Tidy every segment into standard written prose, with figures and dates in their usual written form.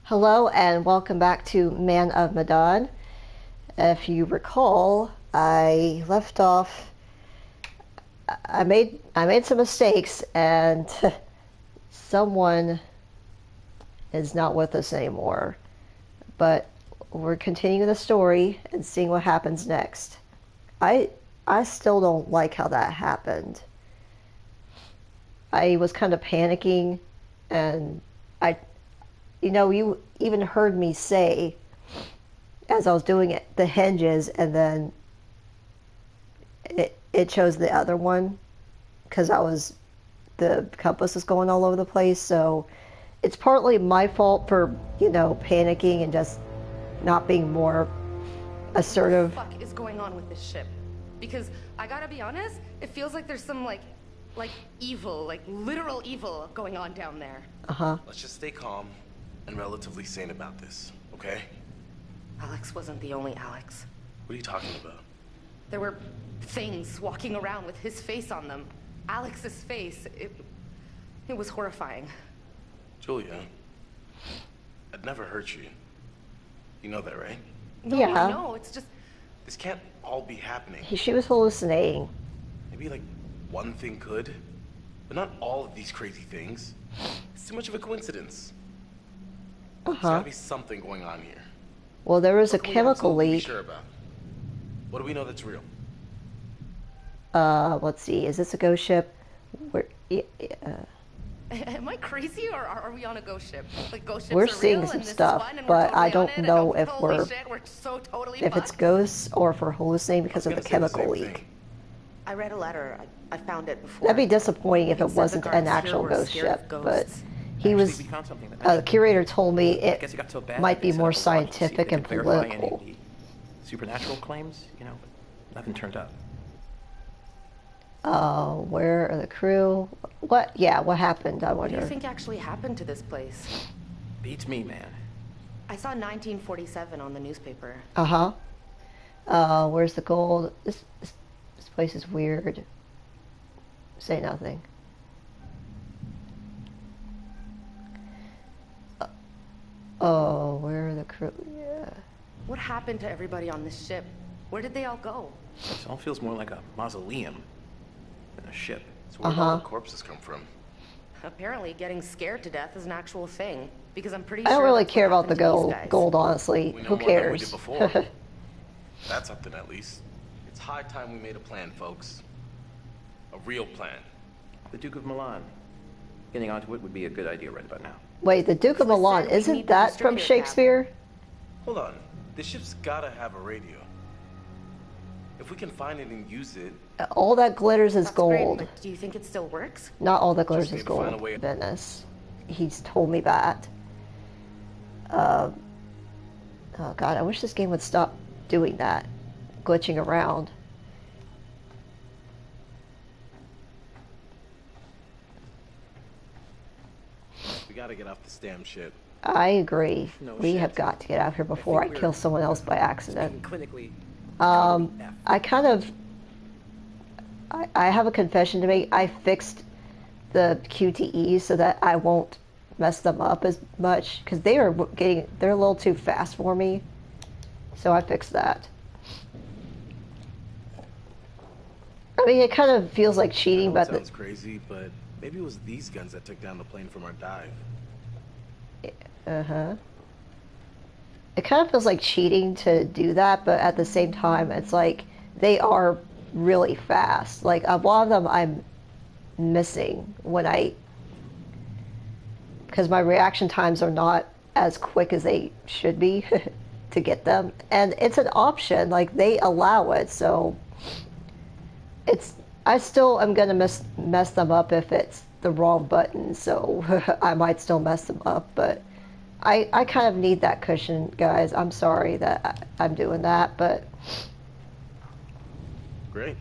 Hello and welcome back to Man of Medan. If you recall, I left off. I made some mistakes, and someone is not with us anymore. But we're continuing the story and seeing what happens next. I I still don't like how that happened. I was kind of panicking, and I, you even heard me say as I was doing it, the hinges, and then it chose the other one because the compass was going all over the place. So it's partly my fault for panicking and just not being more assertive. What the fuck is going on with this ship? Because I gotta be honest, it feels like there's some like evil, like literal evil going on down there. Let's just stay calm and relatively sane about this, okay? Alex wasn't the only Alex. What are you talking about? There were things walking around with his face on them. Alex's face. It was horrifying. Julia, I'd never hurt you. You know that, right? No, Yeah. I know, it's just... This can't all be happening. She was hallucinating. Maybe like one thing could, but not all of these crazy things. It's too much of a coincidence. There's gotta be something going on here. Well, there was a What can we chemical absolutely be leak. sure about? What do we know that's real? Let's see. Is this a ghost ship? Where? Am I crazy, or are we on a ghost ship? Like, ghost ships We're are seeing real some and this is stuff, fun and we're but I totally don't on it, know and if holy we're shit, we're so totally if it's fucked. ghosts or if we're hallucinating because of the chemical leak. I read a letter. I found it before. That'd be disappointing if it It said the wasn't an guards here actual were ghost scared of ship, but ghosts. he Actually, was. we found something that The matches. curator told me I it guess it got so bad might they be set more up a watch to see if scientific they and could verify any of political. the supernatural claims, but nothing turned up. Where are the crew? What? Yeah, what happened? I What do you wonder. think actually happened to this place? Beats me, man. I saw 1947 on the newspaper. Where's the gold? This place is weird. Say nothing. Oh, where are the crew? Yeah. What happened to everybody on this ship? Where did they all go? This all feels more like a mausoleum than a ship. So where did all the corpses come from? Apparently, getting scared to death is an actual thing. Because I'm pretty I sure don't really that's care what about the happened to these gold. guys. Gold, honestly. We know Who more than we cares? did before. That's something at least. It's high time we made a plan, folks. A real plan. The Duke of Milan. Getting onto it would be a good idea right about now. Wait, the Duke of Listen, Milan, we isn't need the that from distributor tab. Shakespeare? Hold on. This ship's gotta have a radio. If we can find it and use it, All that glitters is That's great, gold. but do you think it still works? Not all that glitters Just is need to find gold. a way- Venice. He's told me that. Oh god, I wish this game would stop doing that. Glitching around. we gotta get off this damn ship. I agree. No We shit. have got to get out here before I think kill we're someone else by accident. Speaking clinically, I kind of... I have a confession to make. I fixed the QTEs so that I won't mess them up as much, because they're a little too fast for me. So I fixed that. I mean, it kind of feels like I cheating, know it but sounds crazy, but maybe it was these guns that took down the plane from our dive. it kind of feels like cheating to do that, but at the same time, it's like they are really fast. Like, a lot of them I'm missing because my reaction times are not as quick as they should be to get them. And it's an option, like, they allow it, so I still am gonna mess them up if it's the wrong button, so I might still mess them up, but I kind of need that cushion, guys. I'm sorry that I'm doing that, but Great.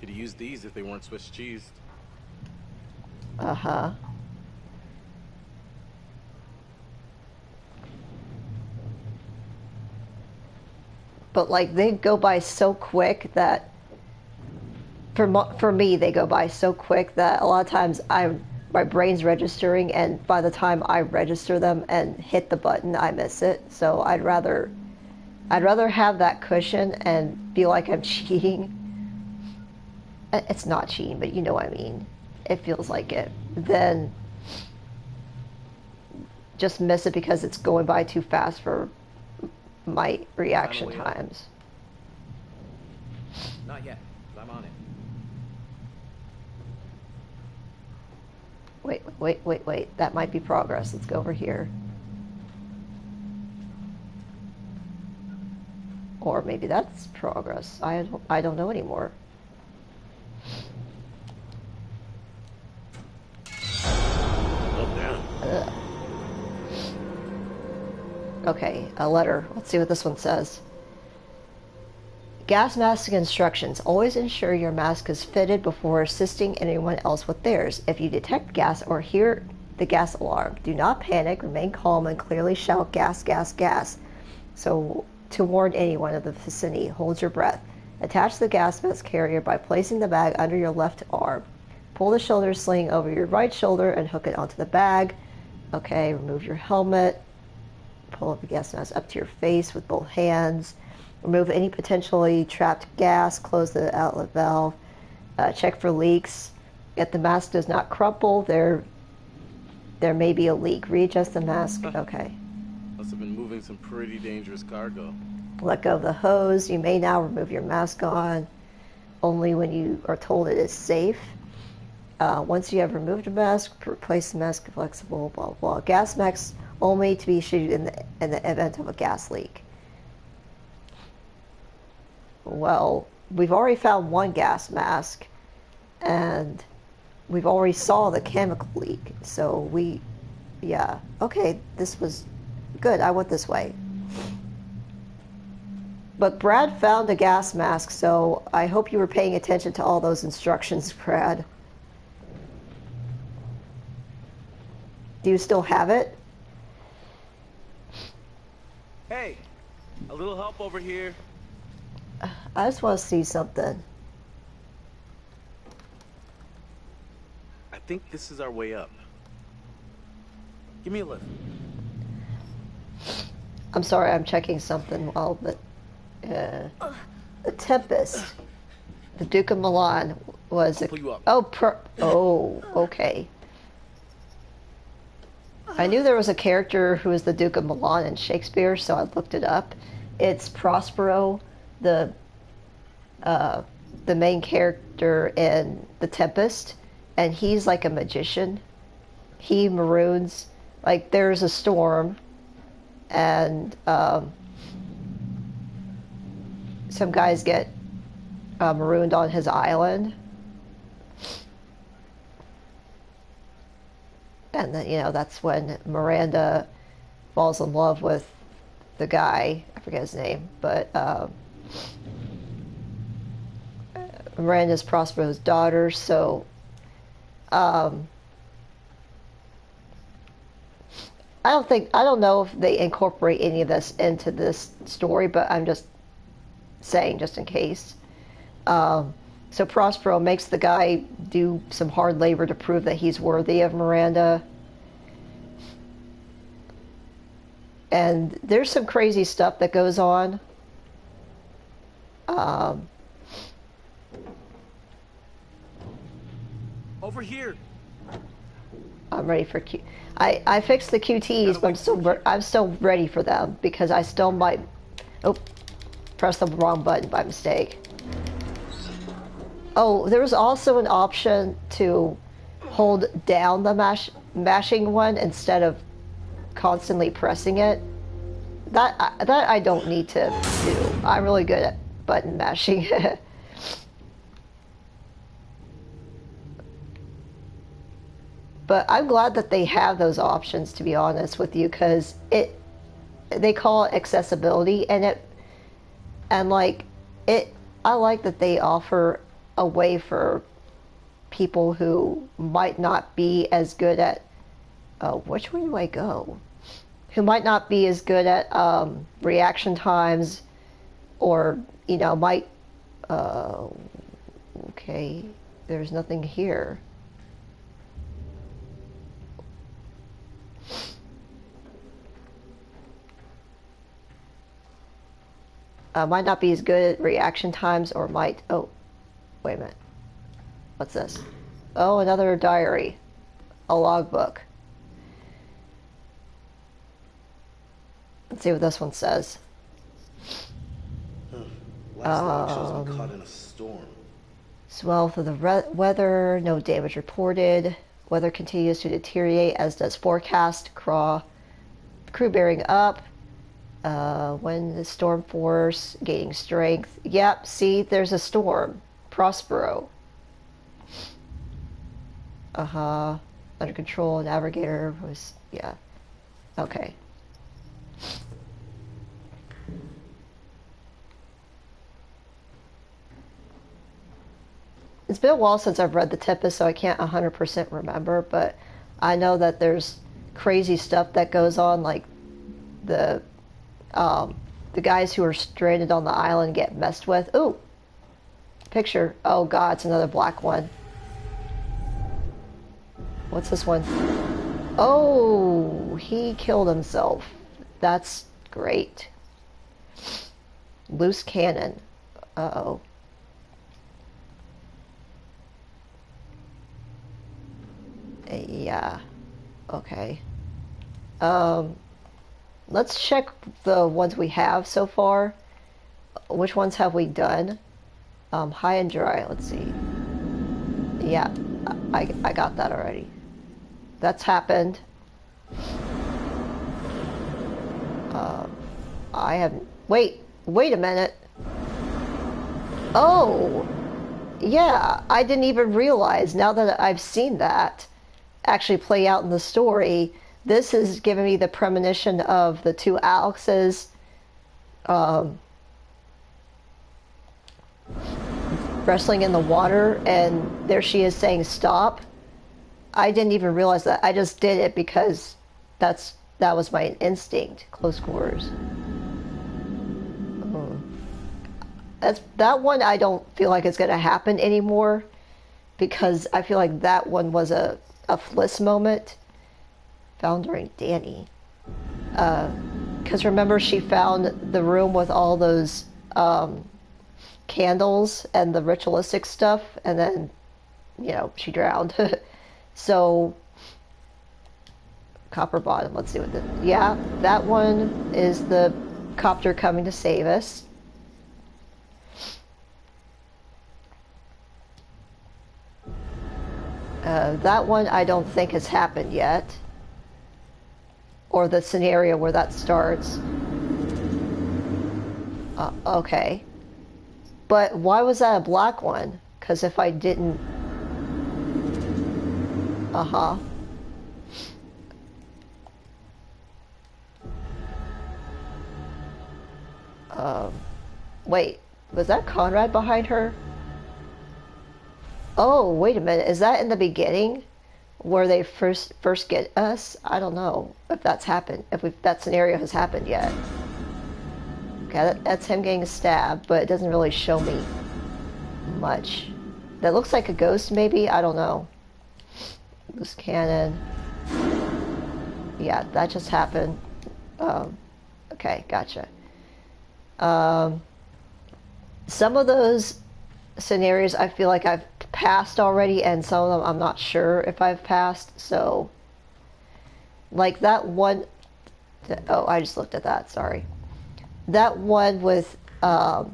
Could have used these if they weren't Swiss cheese. but like, they go by so quick that for me they go by so quick that a lot of times I'm my brain's registering, and by the time I register them and hit the button, I miss it. So I'd rather have that cushion and feel like I'm cheating. It's not cheating, but you know what I mean. It feels like it. Then just miss it because it's going by too fast for my reaction times. Not yet. I'm on it. Wait. That might be progress. Let's go over here. Or maybe that's progress. I don't know anymore. Oh, damn. Okay, a letter. Let's see what this one says. Gas mask instructions. Always ensure your mask is fitted before assisting anyone else with theirs. If you detect gas or hear the gas alarm, do not panic, remain calm, and clearly shout gas, gas, gas. So, to warn anyone of the vicinity, hold your breath. Attach the gas mask carrier by placing the bag under your left arm. Pull the shoulder sling over your right shoulder and hook it onto the bag. Okay, remove your helmet. Pull up the gas mask up to your face with both hands. Remove any potentially trapped gas. Close the outlet valve. Check for leaks. If the mask does not crumple, there may be a leak. Readjust the mask. Okay. Must have been moving some pretty dangerous cargo. Let go of the hose. You may now remove your mask on only when you are told it is safe. Once you have removed the mask, replace the mask flexible, blah, blah. Gas masks only to be issued in the event of a gas leak. Well, we've already found one gas mask, and we've already saw the chemical leak. So yeah. Okay, this was good. I went this way. But Brad found a gas mask, so I hope you were paying attention to all those instructions, Brad. Do you still have it? Hey, a little help over here. I just want to see something. I think this is our way up. Give me a lift. I'm sorry, I'm checking something while the Tempest, the Duke of Milan was I'll pull you up. Okay. I knew there was a character who was the Duke of Milan in Shakespeare, so I looked it up. It's Prospero, the main character in The Tempest, and he's like a magician. He maroons, like there's a storm, and some guys get marooned on his island. And then, that's when Miranda falls in love with the guy. I forget his name, but Miranda's Prospero's daughter. So, I don't know if they incorporate any of this into this story, but I'm just saying, just in case. So Prospero makes the guy do some hard labor to prove that he's worthy of Miranda. And there's some crazy stuff that goes on. Over here. I'm ready for I fixed the QTs, but I'm still ready for them because I still might press the wrong button by mistake. Oh, there was also an option to hold down the mashing one instead of constantly pressing it. That I don't need to do. I'm really good at button mashing. But I'm glad that they have those options, to be honest with you, because they call it accessibility, I like that they offer a way for people who might not be as good at which way do I go? Who might not be as good at reaction times, or might okay, there's nothing here. Might not be as good at reaction times, or might... Oh, wait a minute. What's this? Oh, another diary. A logbook. Let's see what this one says. Last log shows me caught in a storm. Swell through the weather, no damage reported. Weather continues to deteriorate, as does forecast. Crew bearing up. When the storm force gaining strength. Yep, see, there's a storm. Prospero. Under control. Navigator was, yeah. Okay. It's been a while since I've read the Tempest, so I can't 100% remember, but I know that there's crazy stuff that goes on, like the guys who are stranded on the island get messed with. Ooh, picture. Oh god, it's another black one. What's this one? Oh, he killed himself. That's great. Loose cannon. Uh-oh. Yeah. Okay. Let's check the ones we have so far. Which ones have we done? High and dry. Let's see. Yeah, I got that already. That's happened. I haven't. Wait a minute. Oh, yeah. I didn't even realize, now that I've seen that actually play out in the story, this is giving me the premonition of the two Alexes wrestling in the water, and there she is saying stop. I didn't even realize that. I just did it because that was my instinct. Close quarters. That one I don't feel like it's going to happen anymore, because I feel like that one was a Fliss moment. Found during Danny. Because remember, she found the room with all those candles and the ritualistic stuff, and then, you know, she drowned. So, copper bottom. Let's see what the... Yeah, that one is the copter coming to save us. That one I don't think has happened yet. Or the scenario where that starts. Okay. But why was that a black one? Because if I didn't... Wait, was that Conrad behind her? Oh, wait a minute. Is that in the beginning where they first get us? I don't know if that's happened, if that scenario has happened yet. Okay, that's him getting stabbed, but it doesn't really show me much. That looks like a ghost, maybe? I don't know. Loose cannon. Yeah, that just happened. Okay, gotcha. Some of those scenarios I feel like I've passed already, and some of them I'm not sure if I've passed, so... Like that one... Oh, I just looked at that, sorry. That one with the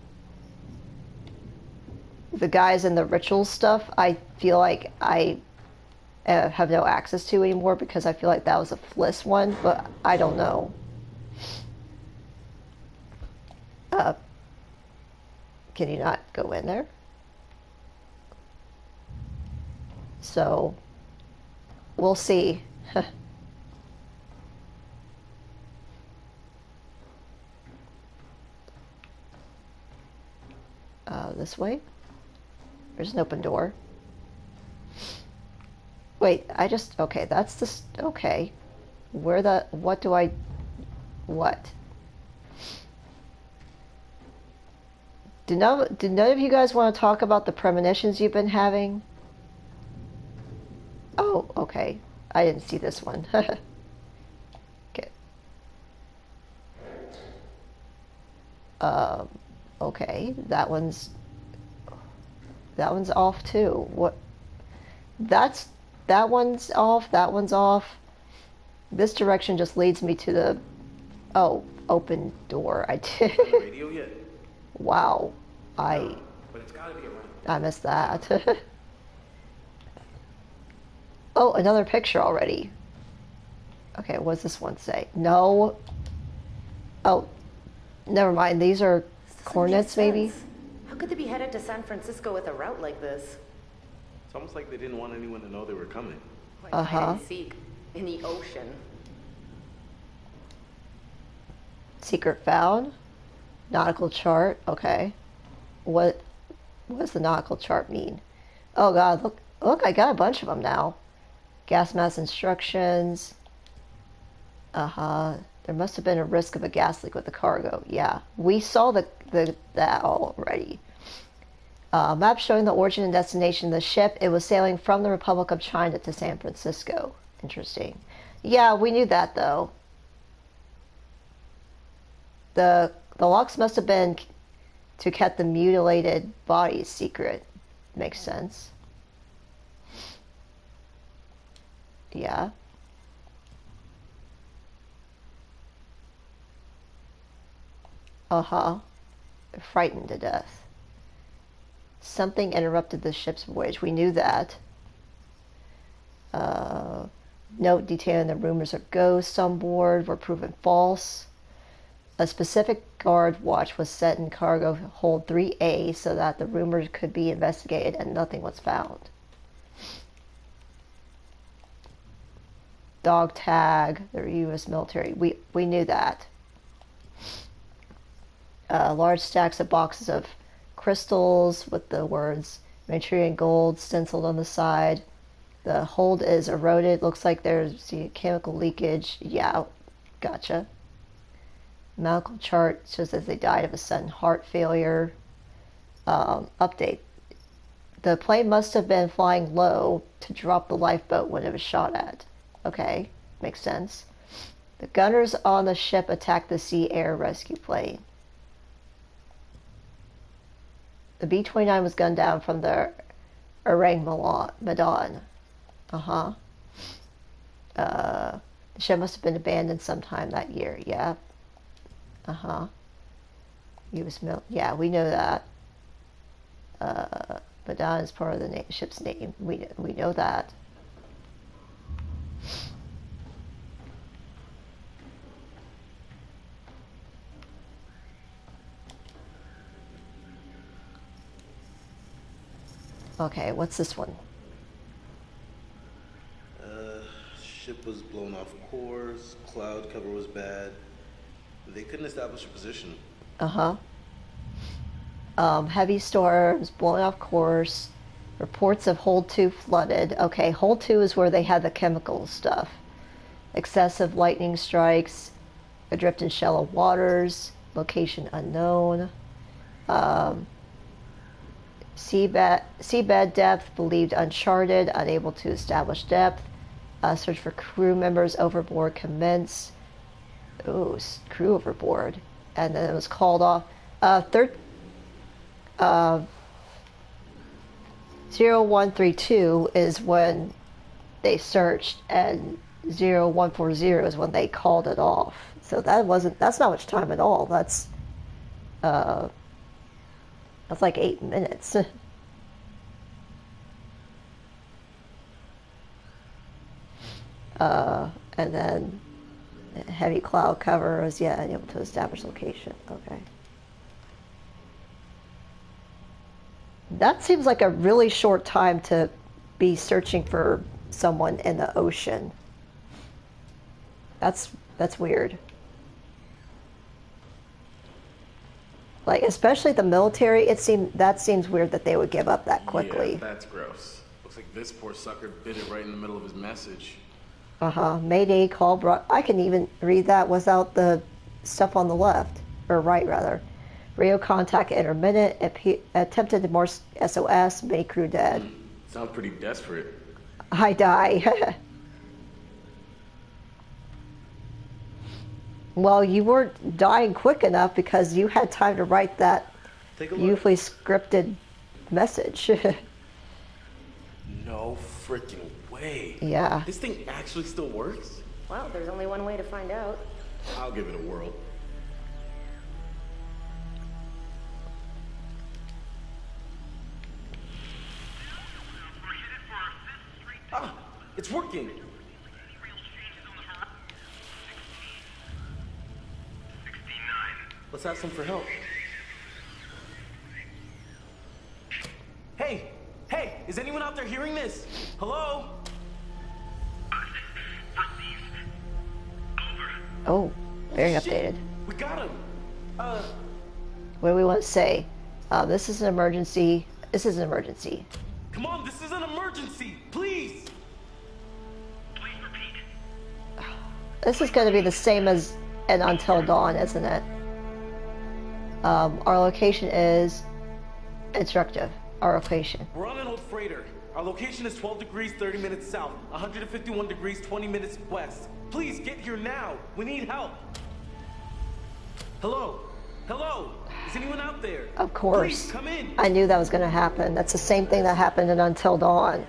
guys in the ritual stuff, I feel like I have no access to anymore, because I feel like that was a Fliss one, but I don't know. Can you not go in there? So, we'll see. This way? There's an open door. Wait, okay, that's the, okay. What do I, what? Did none of you guys want to talk about the premonitions you've been having? Oh, okay. I didn't see this one. Okay. Okay, that one's off too. What? That's that one's off. That one's off. This direction just leads me to the open door. I did. On the radio yet? Wow, No, but it's gotta be around. I missed that. Oh, another picture already. Okay, what does this one say? No. Oh, never mind. These are coordinates, maybe? How could they be headed to San Francisco with a route like this? It's almost like they didn't want anyone to know they were coming. Like Uh-huh. hide and seek in the ocean. Secret found. Nautical chart. Okay. What does the nautical chart mean? Oh God, look, I got a bunch of them now. Gas mask instructions. There must have been a risk of a gas leak with the cargo. Yeah, we saw that already. Map showing the origin and destination of the ship. It was sailing from the Republic of China to San Francisco. Interesting. Yeah, we knew that though. The locks must have been to keep the mutilated bodies secret. Makes sense. Yeah. Frightened to death. Something interrupted the ship's voyage. We knew that. Note detailing the rumors of ghosts on board were proven false. A specific guard watch was set in cargo hold 3A so that the rumors could be investigated and nothing was found. Dog tag, the U.S. military. We knew that. Large stacks of boxes of crystals with the words Manchurian gold stenciled on the side. The hold is eroded. Looks like there's chemical leakage. Yeah, gotcha. Medical chart shows that they died of a sudden heart failure. Update. The plane must have been flying low to drop the lifeboat when it was shot at. Okay, makes sense. The gunners on the ship attacked the Sea Air rescue plane. The B-29 was gunned down from the Medan. The ship must have been abandoned sometime that year. Yeah. Yeah, we know that. Medan is part of the ship's name. We know that. Okay, what's this one? Ship was blown off course, cloud cover was bad. They couldn't establish a position. Heavy storms, blown off course, reports of hold 2 flooded. Okay, hold 2 is where they had the chemical stuff. Excessive lightning strikes, adrift in shallow waters, location unknown. Seabed depth believed uncharted, unable to establish depth. Search for crew members overboard commence. Ooh, crew overboard. And then it was called off. 0132 is when they searched, and 0140 is when they called it off. So that's not much time at all. That's like 8 minutes. And then heavy cloud cover was unable to establish location. Okay. That seems like a really short time to be searching for someone in the ocean. That's weird. Like, especially the military, that seems weird that they would give up that quickly. Yeah, that's gross. Looks like this poor sucker bit it right in the middle of his message. Mayday call brought. I can even read that without the stuff on the left, or right rather. Radio contact intermittent. Attempted to more SOS. Many crew dead. Sounds pretty desperate. I die. Well, you weren't dying quick enough because you had time to write that Take a look. beautifully scripted message. No freaking way. Yeah. This thing actually still works? Well, there's only one way to find out. I'll give it a whirl. Ah, it's working. Let's ask them for help. Hey, hey, is anyone out there hearing this? Hello? Oh, very Shit, updated. we got him. What do we want to say? This is an emergency. This is an emergency. Come on, this is an emergency. Please. This is going to be the same as an Until Dawn, isn't it? Our location is instructive. Our location. We're on an old freighter. Our location is 12 degrees 30 minutes south, 151 degrees 20 minutes west. Please get here now. We need help. Hello? Hello? Is anyone out there? Of course. Please come in. I knew that was going to happen. That's the same thing that happened in Until Dawn.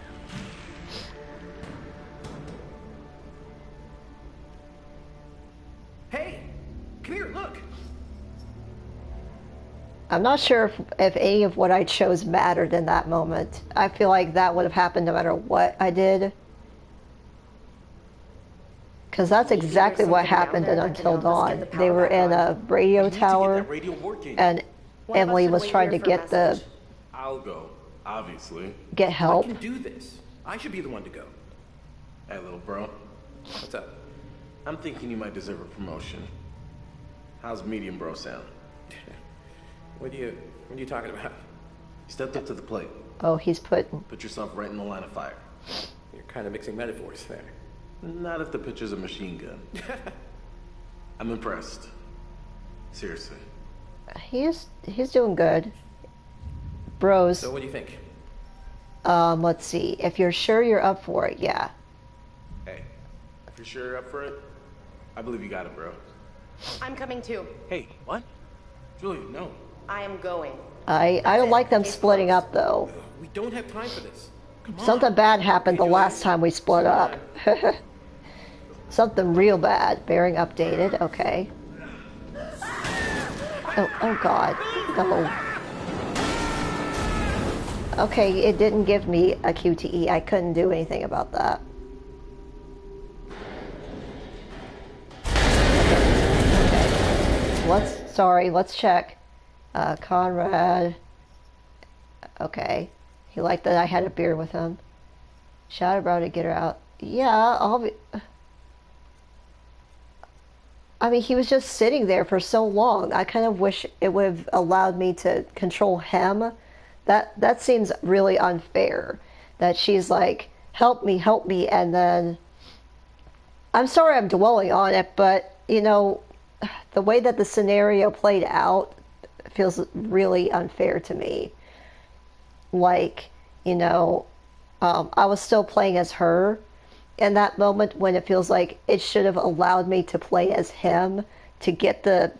Hey, come here, look. I'm not sure if any of what I chose mattered in that moment. I feel like that would have happened no matter what I did. Because that's exactly what happened in Until Dawn. They were in a radio We need to get tower, that radio working. and One of us Emily should was wait trying to here for a get the message. I'll go, obviously. get I help. can do this. I should be the one to go. Hey, little bro. What's up? I'm thinking you might deserve a promotion. How's medium bro sound? What are you talking about? You stepped up to the plate. Oh, he's putting. Put yourself right in the line of fire. You're kind of mixing metaphors there. Not if the picture's a machine gun. I'm impressed. Seriously. He's doing good. Bros. So what do you think? Let's see. If you're sure you're up for it, yeah. Hey, if you're sure you're up for it, I believe you got it, bro. I'm coming too. Hey, what? Julia, no. I am going. I don't like them splitting up though. We don't have time for this. Come on. Something bad happened the last time we split up. Something real bad. Bearing updated. Okay. Oh God. No. Okay, it didn't give me a QTE. I couldn't do anything about that. Okay. Let's check. Conrad. Okay. He liked that I had a beer with him. Shout about to get her out. Yeah, I'll be... I mean, he was just sitting there for so long. I kind of wish it would have allowed me to control him. That seems really unfair. That she's like, help me, and then... I'm sorry I'm dwelling on it, but, you know, the way that the scenario played out feels really unfair to me. Like, you know, I was still playing as her in that moment when it feels like it should have allowed me to play as him to get the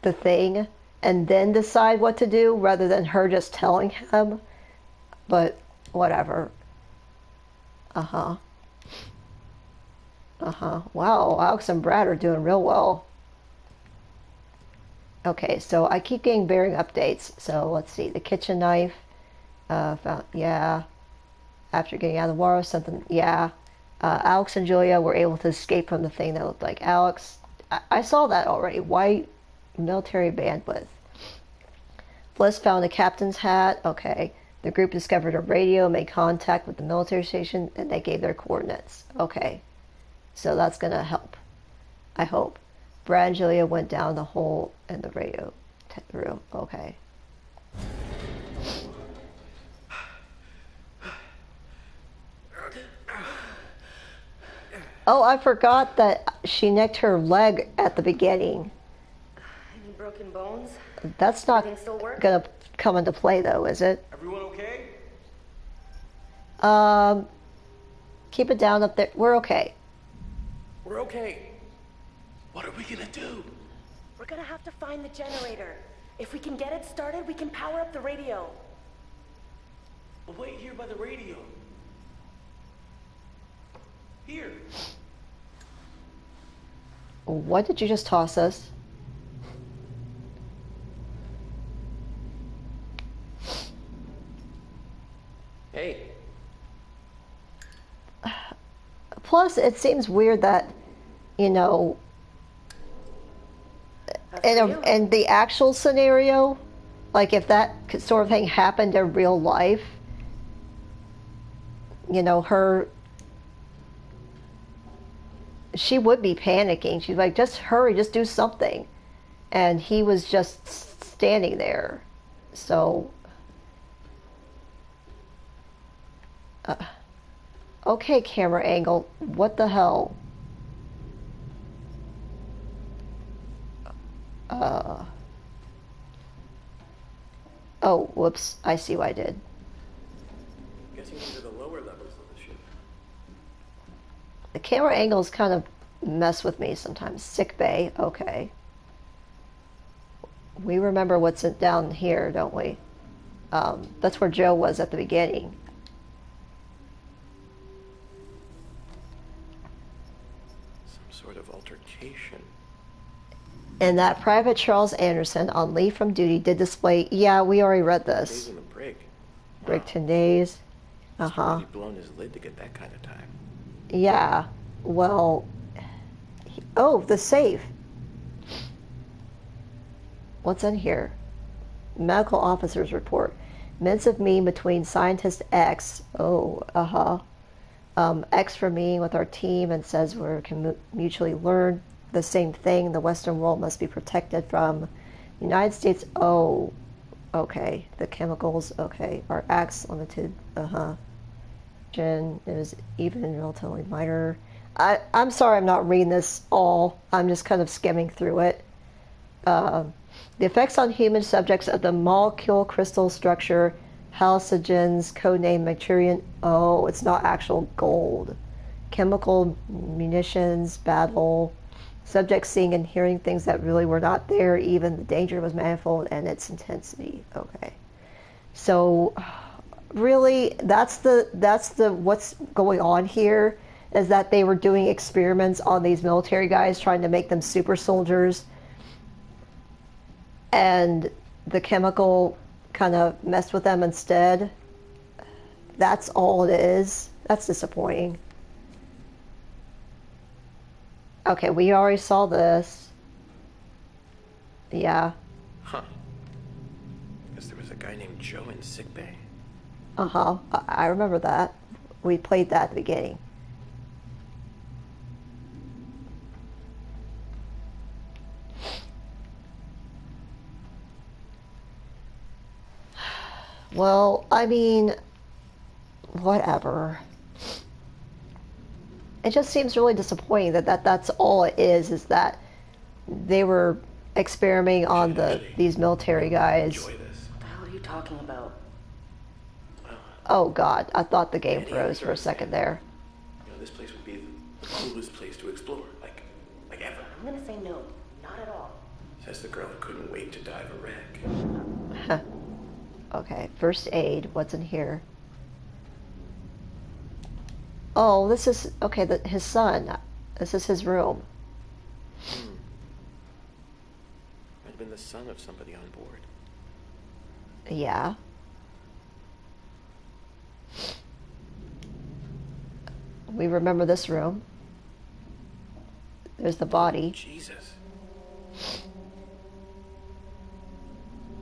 thing and then decide what to do rather than her just telling him. But whatever. Wow, Alex and Brad are doing real well. Okay, so I keep getting bearing updates. So let's see, the kitchen knife. Found, yeah. After getting out of the water, something, yeah. Alex and Julia were able to escape from the thing that looked like Alex. I saw that already. White military bandwidth. Bliss found a captain's hat. Okay. The group discovered a radio, made contact with the military station, and they gave their coordinates. Okay. So that's going to help. I hope. Brad and Julia went down the hole in the radio room. Okay. Oh, I forgot that she nicked her leg at the beginning. Any broken bones? That's not Everything still work? gonna come into play though, is it? Everyone okay? Keep it down up there. We're okay. We're okay. What are we gonna do? We're gonna have to find the generator. If we can get it started, we can power up the radio. We'll wait here by the radio. Here. What did you just toss us? Hey. Plus, it seems weird that, you know, in the actual scenario, like if that sort of thing happened in real life, you know, she would be panicking. She's like, just hurry, just do something. And he was just standing there. So, okay, camera angle, what the hell? Oh, whoops, I see what I did. Guessing these are the lower levels of the ship. The camera angles kind of mess with me sometimes. Sick bay, okay. We remember what's down here, don't we? That's where Joe was at the beginning. Some sort of altercation. And that Private Charles Anderson on leave from duty did display. Yeah, we already read Days this. in the break. Break 10 days. He's blown his lid to get that kind of time. Yeah. Well. Oh, the safe. What's in here? Medical officer's report. Minutes of meeting between scientist X. Oh, X for meeting with our team and says we can mutually learn the same thing. The Western world must be protected from the United States. Oh, okay. The chemicals. Okay, are acts limited. It was even relatively minor. I'm sorry, I'm not reading this all. I'm just kind of skimming through it. The effects on human subjects of the molecule crystal structure hallucinogens, codename Mercurian. Oh, it's not actual gold. Chemical munitions, battle. Subjects seeing and hearing things that really were not there. Even the danger was manifold and its intensity. Okay. So, really, that's the what's going on here is that they were doing experiments on these military guys, trying to make them super soldiers, and the chemical kind of messed with them instead. That's all it is. That's disappointing. Okay, we already saw this. Yeah. Huh. Guess there was a guy named Joe in sickbay. I remember that. We played that at the beginning. Well, I mean, whatever. It just seems really disappointing that's all it is that they were experimenting on these military guys. Enjoy this. What the hell are you talking about? Oh god, I thought the game froze for a second there. You know, this place would be the coolest place to explore, like ever. I'm gonna say no. Not at all. Says the girl who couldn't wait to dive a wreck. Okay, first aid. What's in here? Oh, this is okay. His son. This is his room. Might have been the son of somebody on board. Yeah. We remember this room. There's the body. Jesus.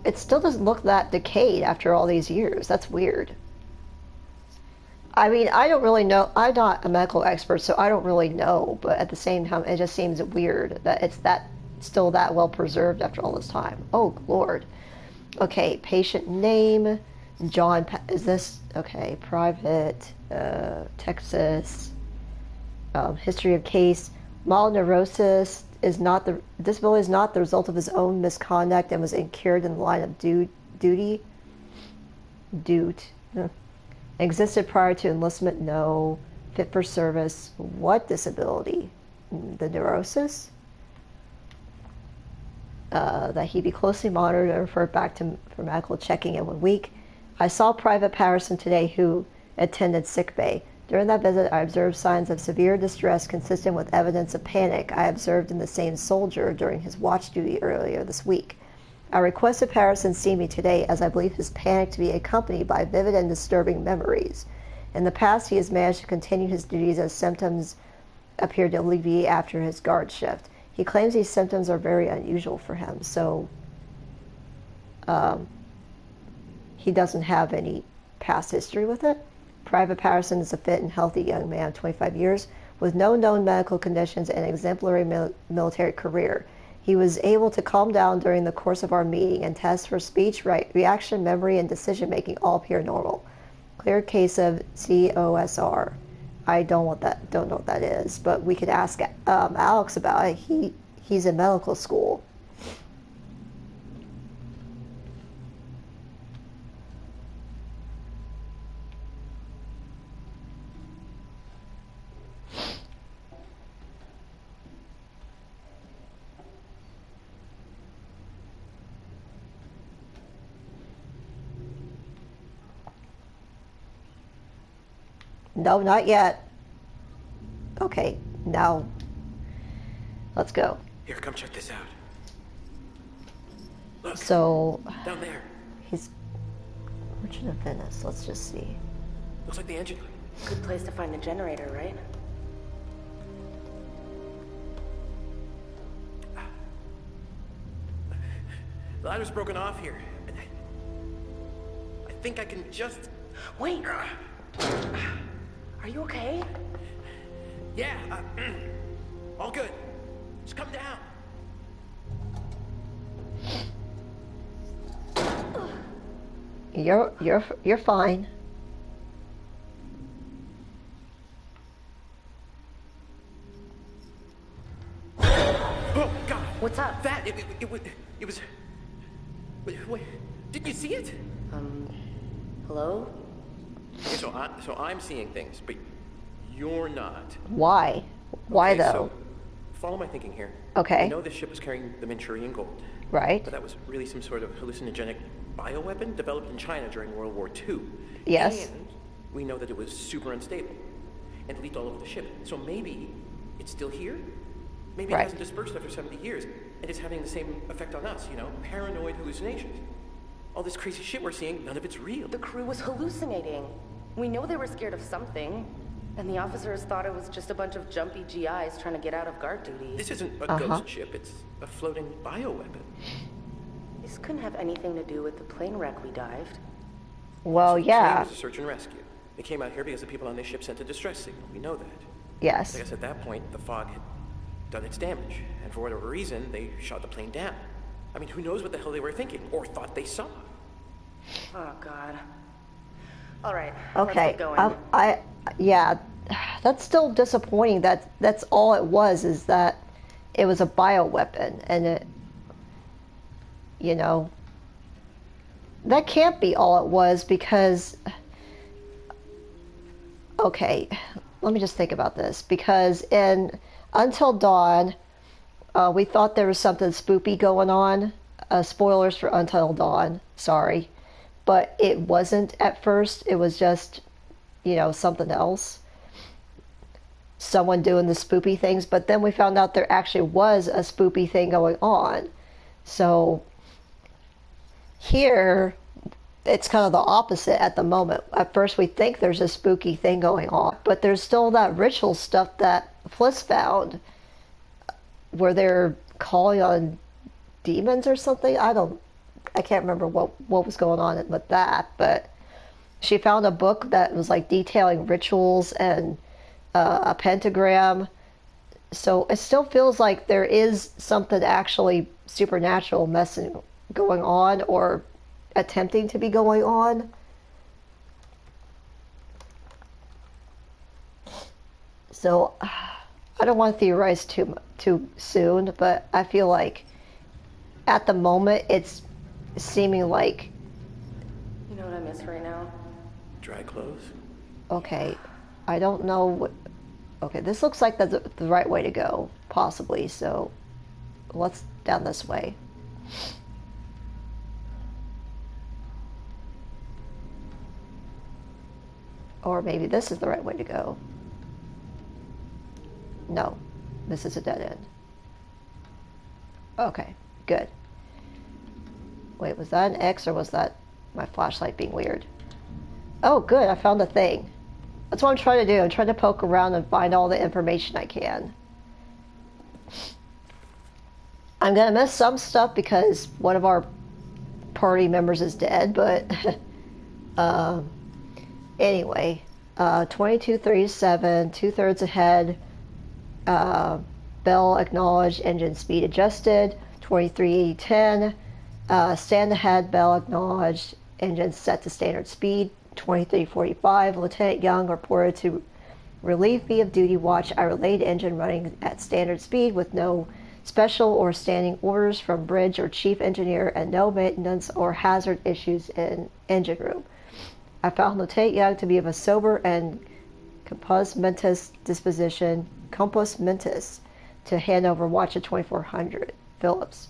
It still doesn't look that decayed after all these years. That's weird. I mean, I don't really know. I'm not a medical expert, so I don't really know. But at the same time, it just seems weird that it's still that well preserved after all this time. Oh, Lord. Okay, patient name. John. Is this okay? Private. Texas. History of case. Mild neurosis is not the disability is not the result of his own misconduct and was incurred in the line of duty. Existed prior to enlistment? No. Fit for service? What disability? The neurosis? that he be closely monitored and referred back to for medical checking in 1 week. I saw Private Patterson today, who attended sickbay. During that visit, I observed signs of severe distress consistent with evidence of panic I observed in the same soldier during his watch duty earlier this week. I requested Patterson see me today, as I believe his panic to be accompanied by vivid and disturbing memories. In the past, he has managed to continue his duties as symptoms appeared to alleviate after his guard shift. He claims these symptoms are very unusual for him, so he doesn't have any past history with it. Private Patterson is a fit and healthy young man of 25 years with no known medical conditions and an exemplary military career. He was able to calm down during the course of our meeting, and tests for speech, reaction, memory, and decision-making all appear normal. Clear case of COSR. I don't know what that is, but we could ask Alex about it. He's in medical school. No, not yet. Okay, now let's go. Here, come check this out. Look, So down there. he's Merchant of Venice. Let's just see. Looks like the engine room. Good place to find the generator, right? The ladder's broken off here. I think I can just... Wait! Are you okay? Yeah, all good. Just come down. You're fine. Oh, God. What's up? That, it was... Wait, didn't you see it? Hello? Okay, so I'm seeing things, but you're not. Why? Why Okay, though? So follow my thinking here. Okay. I know this ship was carrying the Manchurian gold. Right. But that was really some sort of hallucinogenic bioweapon developed in China during World War II. Yes. And we know that it was super unstable and leaked all over the ship. So maybe it's still here? Maybe Right. it hasn't dispersed after 70 years and it's having the same effect on us, paranoid hallucinations. All this crazy shit we're seeing, none of it's real. The crew was hallucinating. We know they were scared of something. And the officers thought it was just a bunch of jumpy GIs trying to get out of guard duty. This isn't a ghost ship, it's a floating bioweapon. This couldn't have anything to do with the plane wreck we dived. Well, It yeah. was a search and rescue. They came out here because the people on this ship sent a distress signal. We know that. Yes. I guess at that point, the fog had done its damage, and for whatever reason, they shot the plane down. I mean, who knows what the hell they were thinking, or thought they saw. Oh, God. All right. Okay. Let's get going. Yeah. That's still disappointing. That's all it was, is that it was a bioweapon, and it, that can't be all it was, because, okay, let me just think about this, because in Until Dawn, we thought there was something spoopy going on. Spoilers for Until Dawn, sorry. But it wasn't at first. It was just, something else. Someone doing the spoopy things. But then we found out there actually was a spoopy thing going on. So here, it's kind of the opposite at the moment. At first we think there's a spooky thing going on. But there's still that ritual stuff that Fliss found, where they're calling on demons or something. I can't remember what was going on with that, but she found a book that was like detailing rituals and a pentagram. So it still feels like there is something actually supernatural going on, or attempting to be going on. So I don't want to theorize too soon, but I feel like at the moment it's seeming like... You know what I miss right now? Dry clothes? Okay, I don't know what... Okay, this looks like the right way to go, possibly, so let's down this way. Or maybe this is the right way to go. No, this is a dead end. Okay, good. Wait, was that an X or was that my flashlight being weird? Oh, good, I found a thing. That's what I'm trying to do. I'm trying to poke around and find all the information I can. I'm gonna miss some stuff because one of our party members is dead, but anyway, 2237, 2/3 ahead. Bell acknowledged, engine speed adjusted. 238010, stand ahead. Bell acknowledged, engine set to standard speed. 2345, Lieutenant Young reported to relieve me of duty watch. I relayed engine running at standard speed with no special or standing orders from bridge or chief engineer and no maintenance or hazard issues in engine room. I found Lieutenant Young to be of a sober and compos mentis disposition, compos mentis, to hand over watch at 2400 Phillips,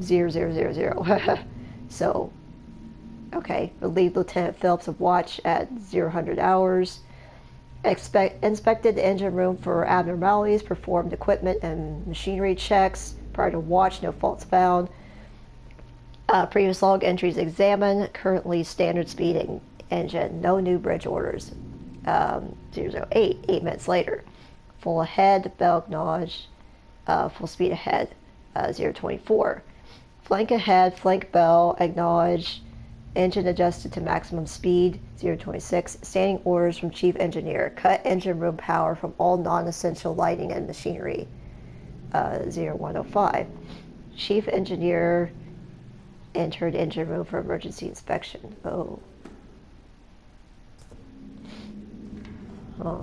0000. So, okay, relieved Lieutenant Phillips of watch at 0000 hours. Inspected the engine room for abnormalities, performed equipment and machinery checks. Prior to watch, no faults found. Previous log entries examined. Currently standard speed engine. No new bridge orders. 008, 8 minutes later. Full ahead, bell acknowledged. Full speed ahead, 024. Flank ahead, flank bell acknowledged. Engine adjusted to maximum speed, 026. Standing orders from chief engineer. Cut engine room power from all non-essential lighting and machinery, 0105. Chief engineer entered engine room for emergency inspection. Oh. Huh.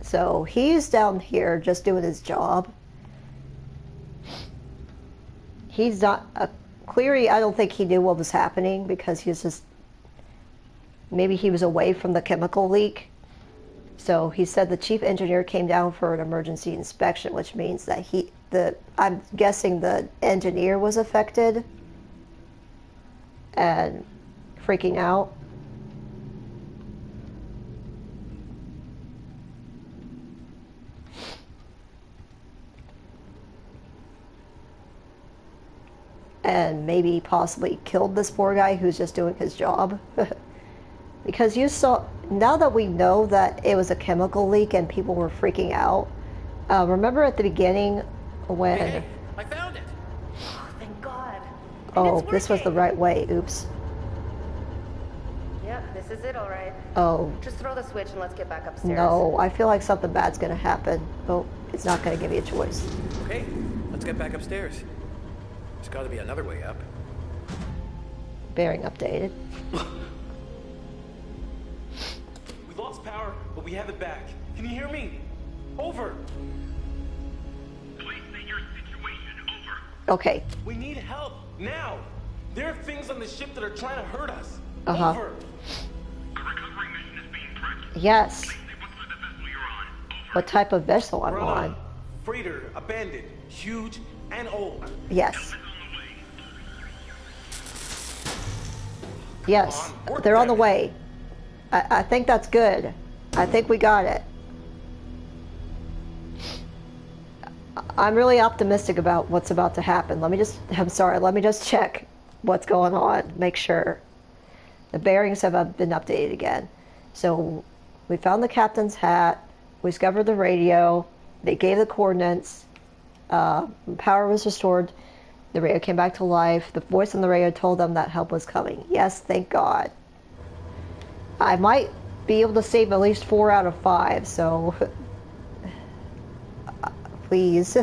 So he's down here just doing his job. He's not Cleary. I don't think he knew what was happening because he was just, maybe he was away from the chemical leak. So he said the chief engineer came down for an emergency inspection, which means that I'm guessing the engineer was affected and freaking out. And maybe possibly killed this poor guy who's just doing his job. Because you saw, now that we know that it was a chemical leak and people were freaking out, remember at the beginning when... Hey, I found it! Oh, thank God. Oh, this was the right way. Oops. Yep, this is it, all right. Oh. Just throw the switch and let's get back upstairs. No, I feel like something bad's gonna happen. Oh, it's not gonna give you a choice. Okay, let's get back upstairs. There's got to be another way up. Bearing updated. We lost power, but we have it back. Can you hear me? Over. Please say your situation over. Okay. We need help now. There are things on the ship that are trying to hurt us. Uh-huh. Over. A recovery mission is being prepped. Yes. Please say what sort of vessel you're on. Over. What type of vessel I'm We're on. a freighter, abandoned, huge, and old. Yes. It's on the way. Yes. Work They're on the that. way. I think that's good. I think we got it. I'm really optimistic about what's about to happen. Let me just check what's going on, make sure. The bearings have been updated again. So we found the captain's hat, we discovered the radio, they gave the coordinates, power was restored, the radio came back to life, the voice on the radio told them that help was coming. Yes, thank God. I might be able to save at least 4 out of 5, so please.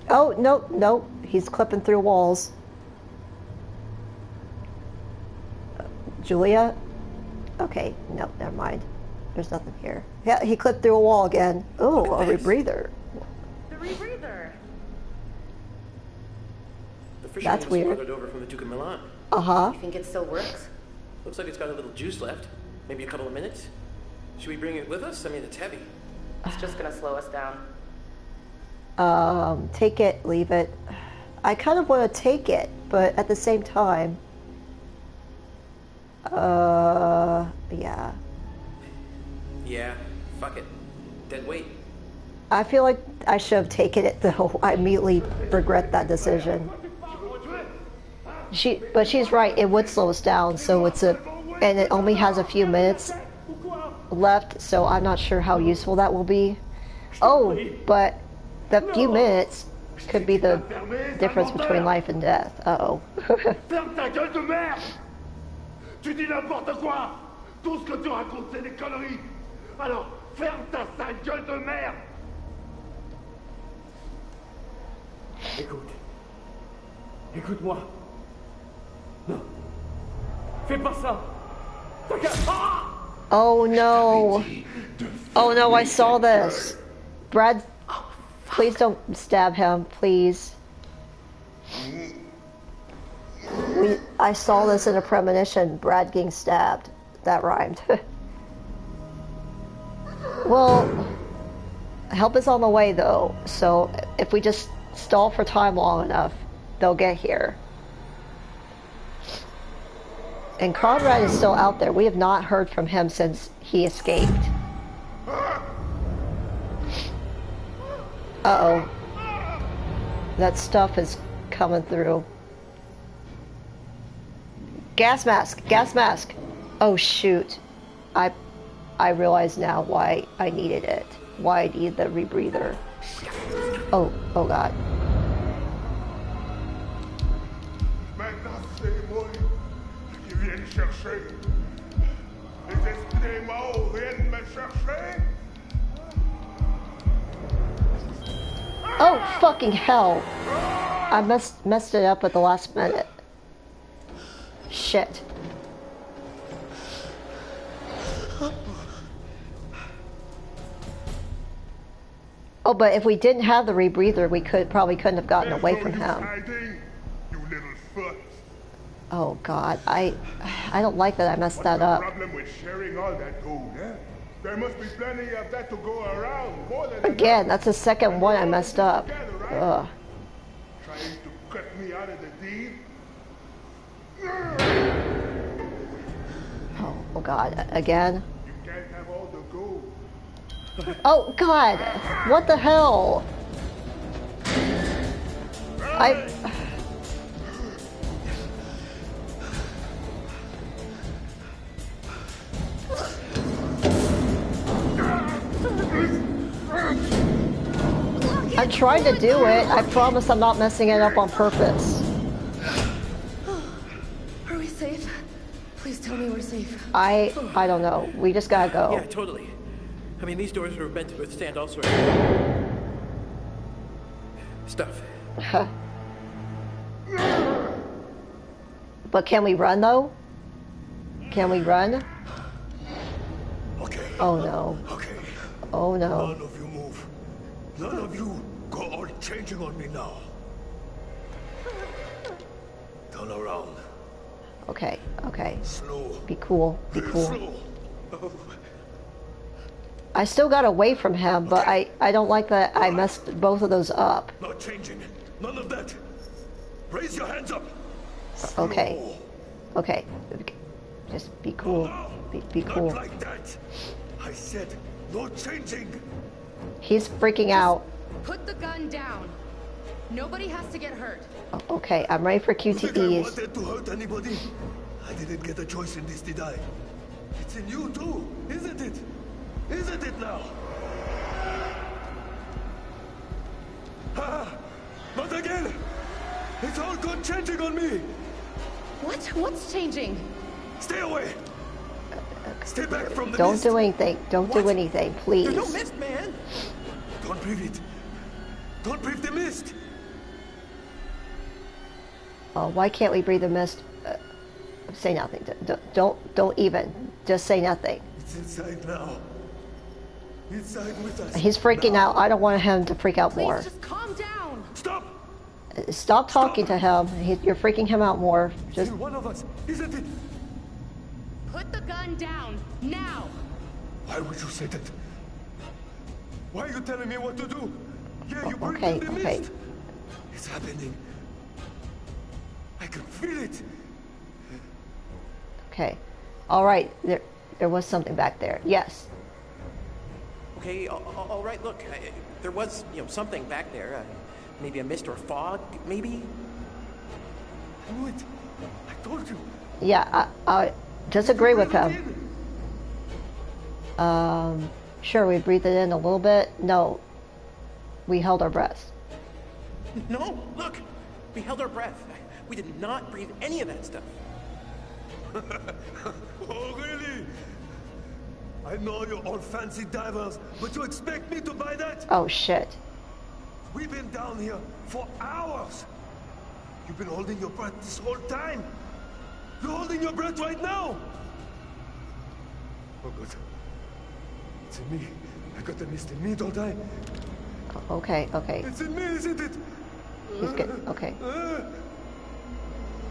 Oh, nope, he's clipping through walls. Julia? Okay, no, never mind. There's nothing here. Yeah, he clipped through a wall again. Oh, a rebreather. The rebreather. The fisherman That's was weird. smuggled over from the Duke of Milan. Uh-huh. You think it still works? Looks like it's got a little juice left. Maybe a couple of minutes. Should we bring it with us? I mean, it's heavy. It's just gonna slow us down. Take it, leave it. I kind of want to take it, but at the same time, yeah. Yeah, fuck it. Then wait. I feel like I should have taken it though. I immediately regret that decision. But she's right. It would slow us down, so and it only has a few minutes left, so I'm not sure how useful that will be. Oh, but the few minutes could be the difference between life and death. Uh-oh. Ferme ta gueule de merde! Tu dis n'importe quoi! Tout ce que tu racontes, c'est des conneries! Alors, ferme ta sale gueule de merde! Écoute. Écoute-moi. Non. Fais pas ça! Oh no. Oh no, I saw this. Brad, please don't stab him, please. I saw this in a premonition, Brad getting stabbed. That rhymed. Well, help is on the way though, so if we just stall for time long enough, they'll get here. And Conrad is still out there. We have not heard from him since he escaped. Uh-oh. That stuff is coming through. Gas mask! Gas mask! Oh shoot. I realize now why I needed it. Why I needed the rebreather. Oh god. Maintenant, c'est moi qui viens chercher. Les esprits morts viennent me chercher. Oh fucking hell! I messed it up at the last minute. Shit. Oh, but if we didn't have the rebreather, we probably couldn't have gotten away from him. You little foot. Oh god, I don't like that I messed that up. What's the problem with sharing all that gold, eh? There must be plenty of that to go around. More than Again, that's the second one I messed up. Ugh. Trying to cut me out of the deal? Oh god, again? You can't have all the gold. Oh god! What the hell? I'm trying to do it. I promise I'm not messing it up on purpose. Are we safe? Please tell me we're safe. I don't know. We just gotta go. Yeah, totally. I mean, these doors are meant to withstand all sorts of stuff. But can we run though? Can we run? Okay. Oh no. Okay. Oh no. None of you move. None of you go all changing on me now. Turn around. Okay, okay. Slow. Be cool. Be cool. Slow. Oh. I still got away from him, but I don't like that I messed both of those up. Not changing. None of that. Raise your hands up. Okay. Slow. Okay. Just be cool. Be cool. Not like that. I said no changing. He's freaking out. Put the gun down. Nobody has to get hurt. Okay, I'm ready for You think I QTEs. wanted to hurt anybody? I didn't get a choice in this, did I? It's in you too, isn't it? Isn't it now? Ah, not again! It's all gone changing on me! What? What's changing? Stay away! Stay back from the Don't mist! do anything. Don't do anything, please. There's no mist, man! Don't breathe it! Don't breathe the mist! Why can't we breathe the mist? Say nothing. Don't even. Just say nothing. It's inside now. Inside with us. He's freaking out. I don't want him to freak out Please more. just calm down. Stop! Stop talking to him. You're freaking him out more. Just Still one of us, isn't it? Put the gun down now. Why would you say that? Why are you telling me what to do? Yeah, you breathe Okay, in the okay. mist. It's happening. I can feel it. Okay. All right. There was something back there. Yes. Okay, all right, look, there was, something back there. Maybe a mist or fog, maybe? I knew it. I told you. Yeah, I disagree with Breathe it him. in. Sure, we breathed it in a little bit. No, we held our breaths. No, look, we held our breath. We did not breathe any of that stuff. Oh, really? I know you're all fancy divers, but you expect me to buy that? Oh shit. We've been down here for hours. You've been holding your breath this whole time. You're holding your breath right now. Oh, good. It's in me. I got the mist in me, don't I? Okay, okay. It's in me, isn't it? He's good. Okay.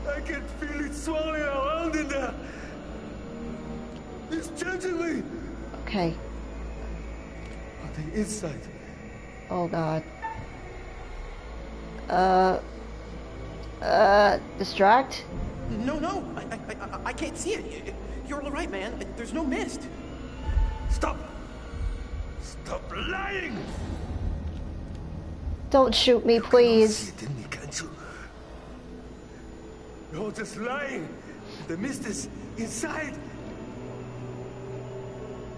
I can feel it swirling around in there. It's changing me. Okay. On the inside. Oh god. Distract? No, I can't see it. You're all right, man. There's no mist. Stop! Stop lying! Don't shoot me, You cannot please. see it in me, can't you? You're just lying. The mist is inside.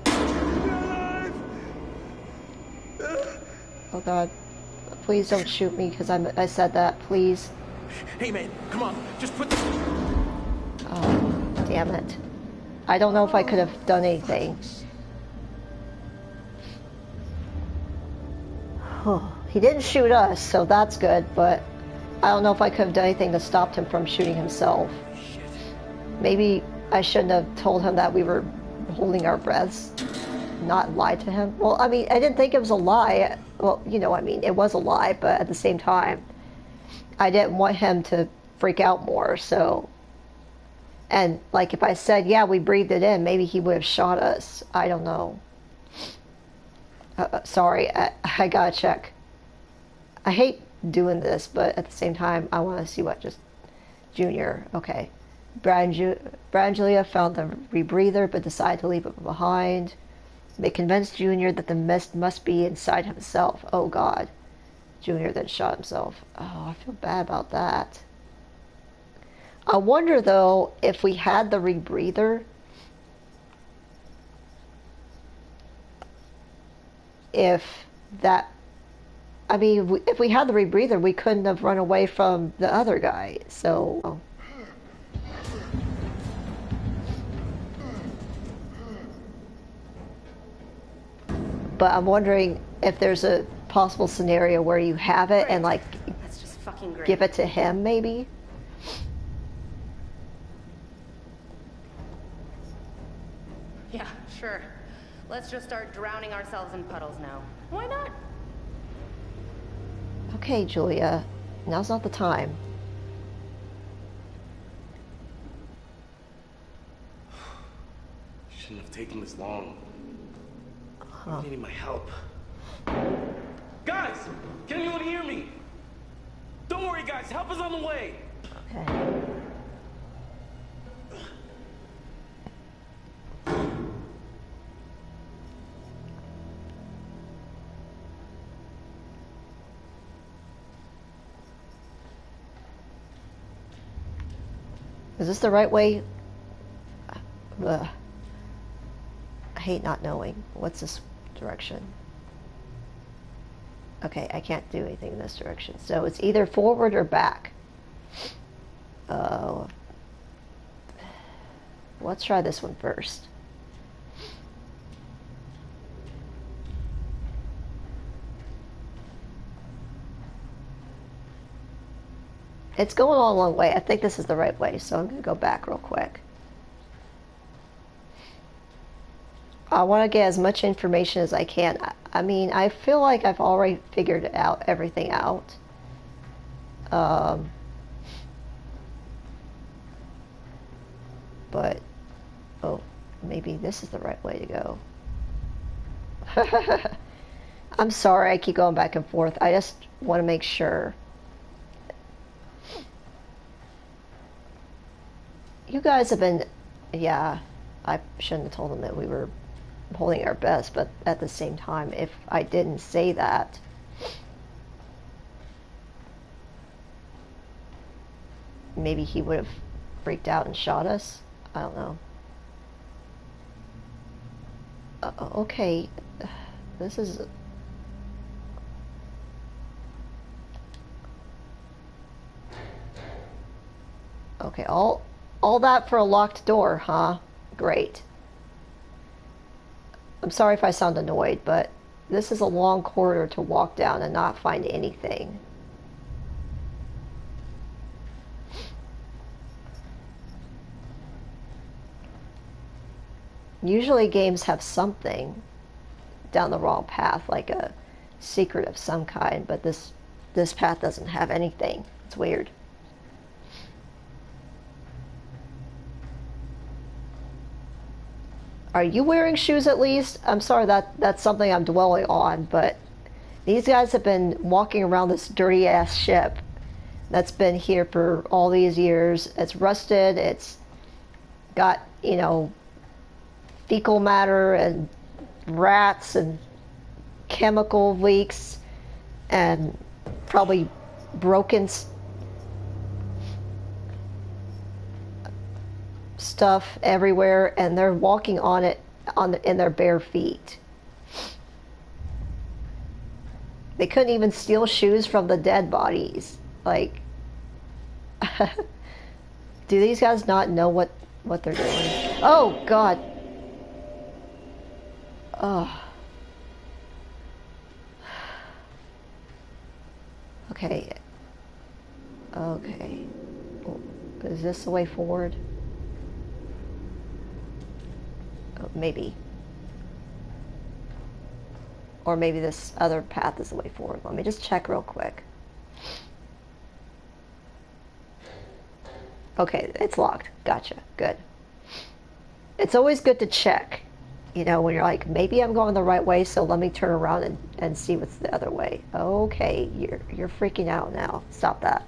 You're alive! Oh god. Please don't shoot me because I said that, please. Hey, man, come on. Just put the... Oh, damn it. I don't know if I could have done anything. He didn't shoot us, so that's good, but I don't know if I could have done anything to stop him from shooting himself. Maybe I shouldn't have told him that we were holding our breaths, not lied to him. Well, I mean, I didn't think it was a lie. Well, I mean, it was a lie, but at the same time, I didn't want him to freak out more, so... And, like, if I said, yeah, we breathed it in, maybe he would have shot us. I don't know. Sorry, I gotta check. I hate doing this, but at the same time, I want to see what just... Junior, okay. Brad and Julia found the rebreather, but decided to leave it behind. They convinced Junior that the mist must be inside himself. Oh, God. Junior then shot himself. Oh, I feel bad about that. I wonder, though, if we had the rebreather, if that... I mean, if we had the rebreather, we couldn't have run away from the other guy, so... But I'm wondering if there's a possible scenario where you have it and, like, That's just fucking great. give it to him, maybe? Yeah, sure. Let's just start drowning ourselves in puddles now. Why not? Okay, Julia. Now's not the time. Shouldn't have taken this long. I'm needing my help. Guys, can anyone hear me? Don't worry, guys. Help is on the way. Okay. Is this the right way? Ugh. I hate not knowing. What's this direction? Okay, I can't do anything in this direction. So it's either forward or back. Let's try this one first. It's going all one way. I think this is the right way, so I'm going to go back real quick. I want to get as much information as I can. I mean, I feel like I've already figured everything out. But, oh, maybe this is the right way to go. I'm sorry I keep going back and forth. I just want to make sure. You guys have been... Yeah, I shouldn't have told them that we were holding our best, but at the same time, if I didn't say that... maybe he would have freaked out and shot us. I don't know. Okay. This is... Okay, all that for a locked door, huh? Great. I'm sorry if I sound annoyed, but this is a long corridor to walk down and not find anything. Usually games have something down the wrong path, like a secret of some kind, but this path doesn't have anything. It's weird. Are you wearing shoes at least? I'm sorry that's something I'm dwelling on, but these guys have been walking around this dirty ass ship that's been here for all these years. It's rusted, it's got, you know, fecal matter and rats and chemical leaks and probably broken stuff everywhere, and they're walking on it in their bare feet. They couldn't even steal shoes from the dead bodies. Like, do these guys not know what they're doing? Oh God. Oh. Okay. Okay. Is this the way forward? Oh, maybe. Or maybe this other path is the way forward. Let me just check real quick. Okay, it's locked. Gotcha. Good. It's always good to check. You know, when you're like, maybe I'm going the right way, so let me turn around and see what's the other way. Okay, you're freaking out now. Stop that.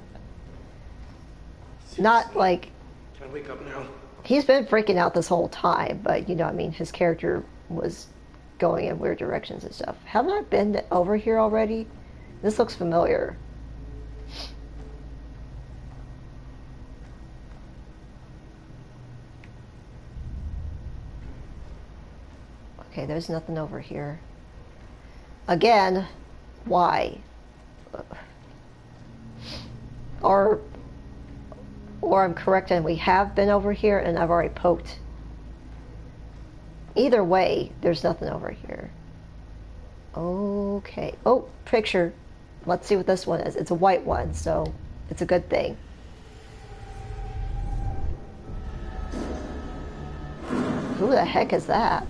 Seriously? Not like... Can I wake up now? He's been freaking out this whole time, but, you know, I mean, his character was going in weird directions and stuff. Haven't I been over here already? This looks familiar. Okay, there's nothing over here. Again, why? Or I'm correct and we have been over here and I've already poked. Either way, there's nothing over here. Okay. Oh, picture. Let's see what this one is. It's a white one, so it's a good thing. Who the heck is that?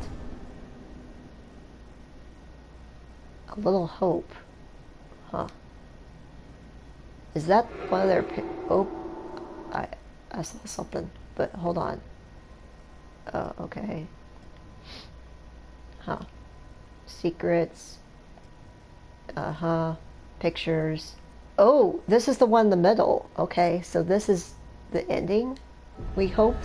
A little hope. Huh. Is that one of their... Oh, I saw something, but hold on. Oh, okay. Huh. Secrets. Uh-huh. Pictures. Oh, this is the one in the middle. Okay, so this is the ending, we hope.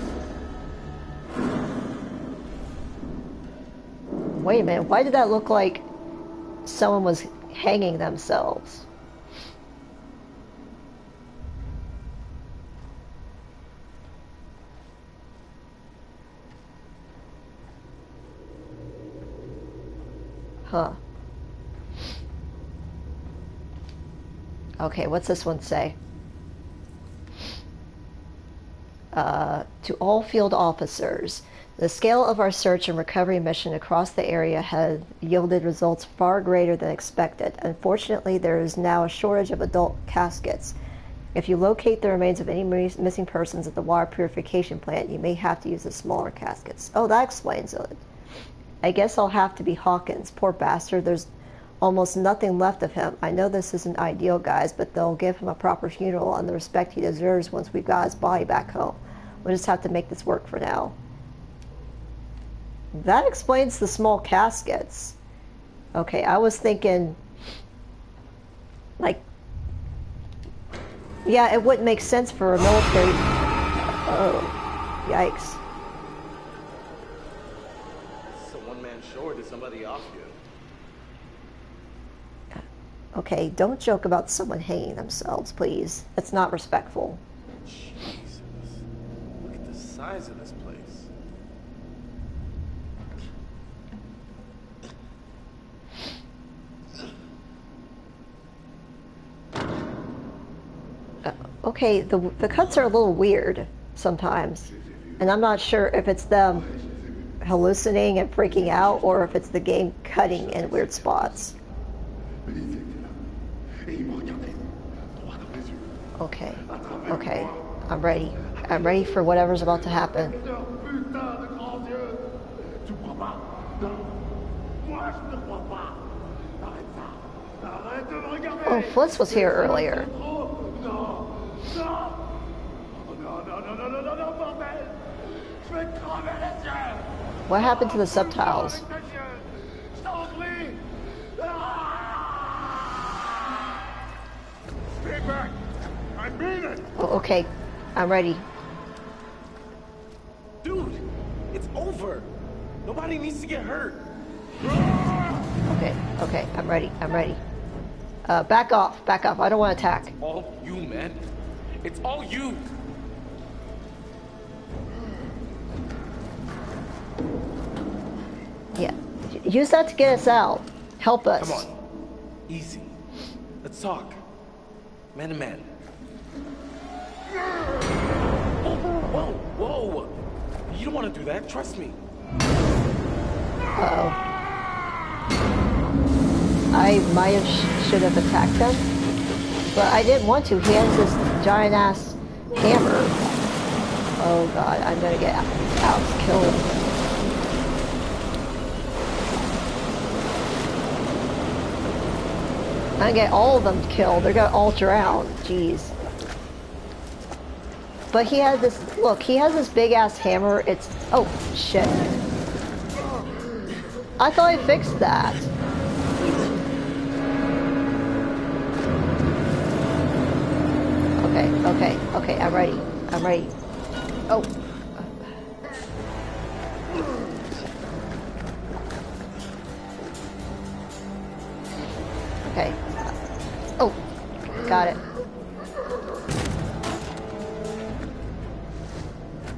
Wait a minute, why did that look like someone was hanging themselves? Huh. Okay, what's this one say? To all field officers, the scale of our search and recovery mission across the area has yielded results far greater than expected. Unfortunately, there is now a shortage of adult caskets. If you locate the remains of any missing persons at the water purification plant, you may have to use the smaller caskets. Oh, that explains it. I guess I'll have to be Hawkins. Poor bastard, there's almost nothing left of him. I know this isn't ideal, guys, but they'll give him a proper funeral and the respect he deserves once we've got his body back home. We'll just have to make this work for now. That explains the small caskets. Okay, I was thinking, like, yeah, it wouldn't make sense for a military. Oh, yikes. It's a one-man show, or did somebody off you? Okay, don't joke about someone hanging themselves, please. That's not respectful. Jesus. Look at the size of this place. Okay, the cuts are a little weird sometimes. And I'm not sure if it's them hallucinating and freaking out or if it's the game cutting in weird spots. Okay, okay, I'm ready. I'm ready for whatever's about to happen. Oh, Fliss was here earlier. What happened to the subtitles? Stay back! I mean it! Oh, okay, I'm ready. Dude, it's over. Nobody needs to get hurt. Okay, okay, I'm ready. I'm ready. Back off, back off. I don't want to attack. All you, man. It's all you. Yeah, use that to get us out. Help us. Come on. Easy. Let's talk. Man to man. Whoa, whoa. You don't want to do that. Trust me. Uh-oh. I might have should have attacked him, but I didn't want to. He has this giant ass hammer. Oh god, I'm gonna get Alex killed. I'm gonna get all of them killed. They're gonna all drown. Jeez. But he has this, look, he has this big ass hammer. It's, oh shit. I thought I fixed that. Okay, I'm ready. I'm ready. Oh. Okay. Oh, got it.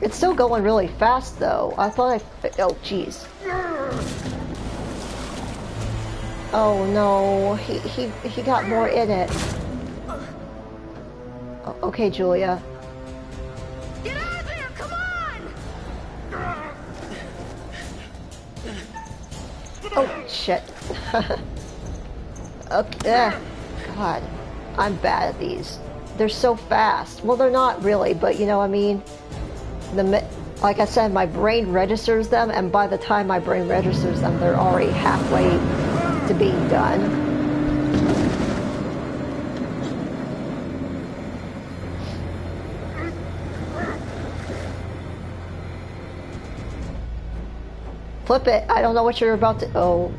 It's still going really fast though. I thought oh jeez. Oh no, he got more in it. Okay, Julia. Get out of there! Come on! Oh shit. Okay. God, I'm bad at these. They're so fast. Well, they're not really, but you know what I mean. Like I said, my brain registers them, and by the time my brain registers them, they're already halfway to being done. Flip it. I don't know what you're about to... Oh,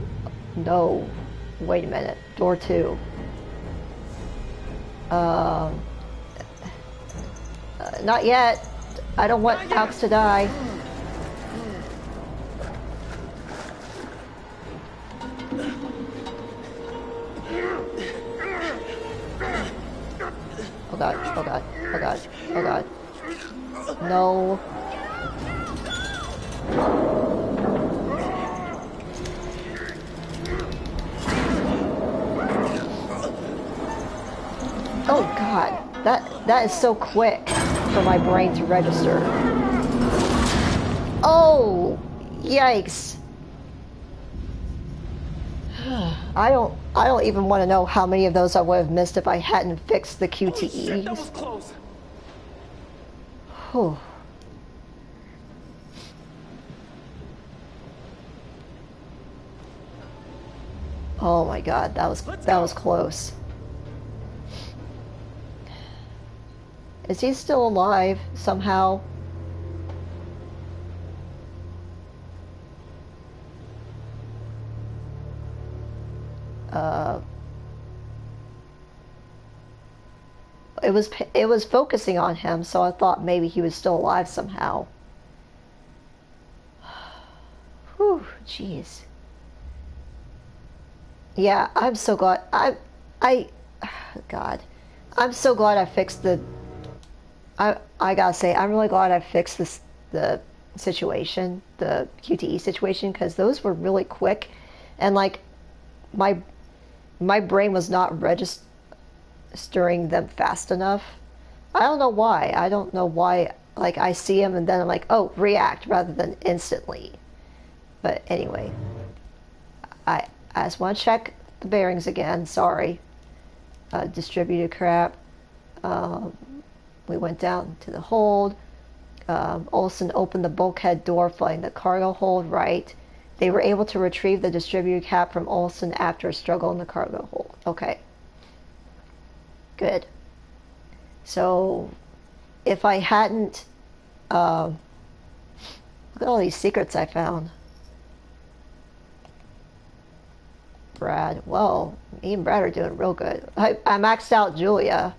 no. Wait a minute. Door 2. Not yet. I don't want Alex to die. Oh god, oh god, oh god, oh god. No. Oh god, that is so quick for my brain to register. Oh, yikes. I don't even want to know how many of those I would have missed if I hadn't fixed the QTEs. Shit, that was close. Whew. Oh my god, that was close. Is he still alive somehow? it was focusing on him, so I thought maybe he was still alive somehow. Whew, jeez. Yeah, I'm so glad. I, God, I'm so glad I fixed the. I gotta say, I'm really glad I fixed the situation, the QTE situation, because those were really quick, and like my my brain was not registering them fast enough. I don't know why. I don't know why. Like I see them and then I'm like, oh, react rather than instantly. But anyway, I just want to check the bearings again. Sorry. Distributed crap. We went down to the hold. Olsen opened the bulkhead door, flooding the cargo hold right. They were able to retrieve the distributed cap from Olsen after a struggle in the cargo hold. Okay. Good. So, if I hadn't... look at all these secrets I found. Brad. Well, me and Brad are doing real good. I maxed out Julia.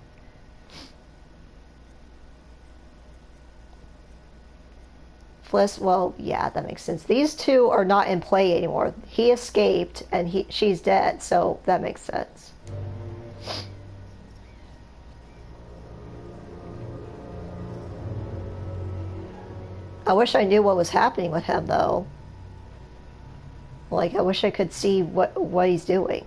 Fliss, well, yeah, that makes sense. These two are not in play anymore. He escaped and she's dead, so that makes sense. I wish I knew what was happening with him, though. Like, I wish I could see what he's doing.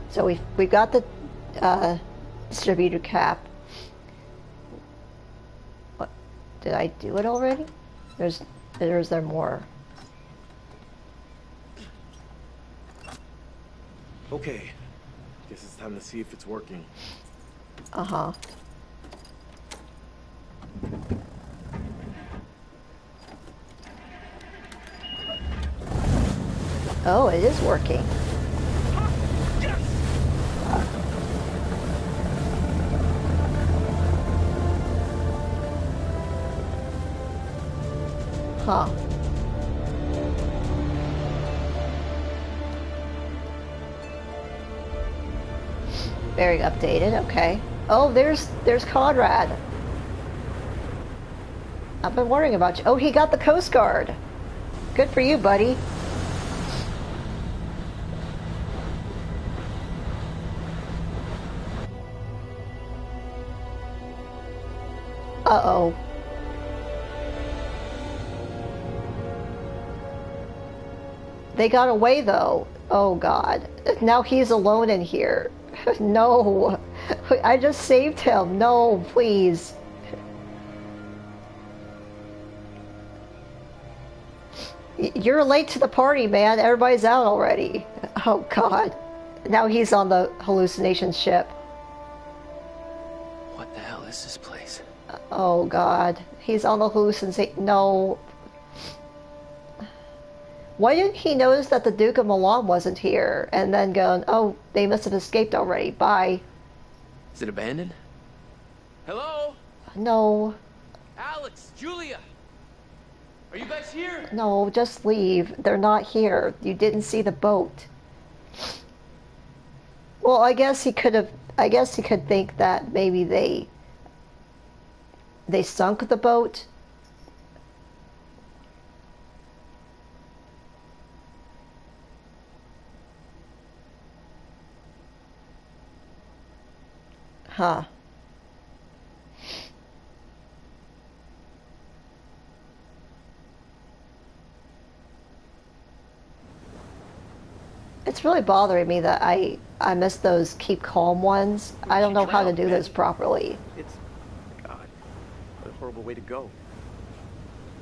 So we've got the distributor cap. What, did I do it already? Is there more? Okay, guess it's time to see if it's working. Uh-huh. Oh, it is working. Huh. Very updated, okay. Oh, there's Conrad. I've been worrying about you. Oh, he got the Coast Guard. Good for you, buddy. Uh-oh. They got away, though. Oh, God. Now he's alone in here. No. I just saved him. No, please. You're late to the party, man. Everybody's out already. Oh, God. Now he's on the hallucination ship. What the hell is this place? Oh, God. He's on the hallucination. No. Why didn't he notice that the Duke of Milan wasn't here and then going, oh, they must have escaped already. Bye. Is it abandoned? Hello? No. Alex, Julia! Are you guys here? No, just leave. They're not here. You didn't see the boat. Well, I guess he could think that maybe they sunk the boat. Huh. It's really bothering me that I missed those keep calm ones. I don't know how to do those properly. It's... God, what a horrible way to go.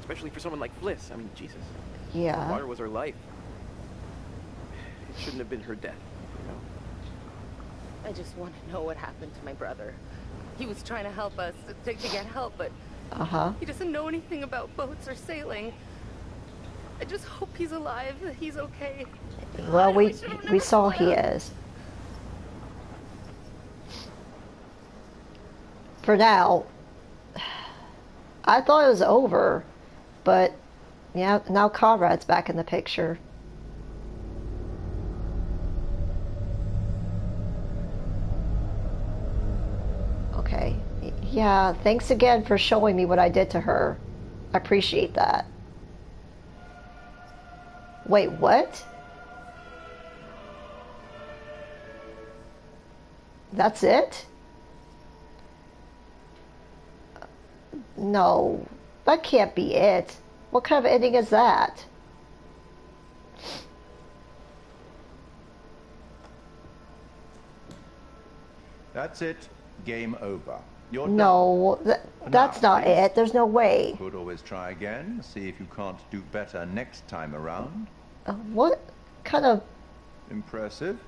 Especially for someone like Fliss. I mean, Jesus. Yeah. Water was her life. It shouldn't have been her death, you know? I just want to know what happened to my brother. He was trying to help us, to get help, but he doesn't know anything about boats or sailing. I just hope he's alive, that he's okay. Well, we saw he is. For now, I thought it was over, but Yeah, now Conrad's back in the picture. Okay. Yeah, thanks again for showing me what I did to her. I appreciate that. Wait, what? That's it? No, that can't be it. What kind of ending is that? That's it. Game over. You're No, that's not it. There's no way. Could always try again. See if you can't do better next time around. What kind of... Impressive.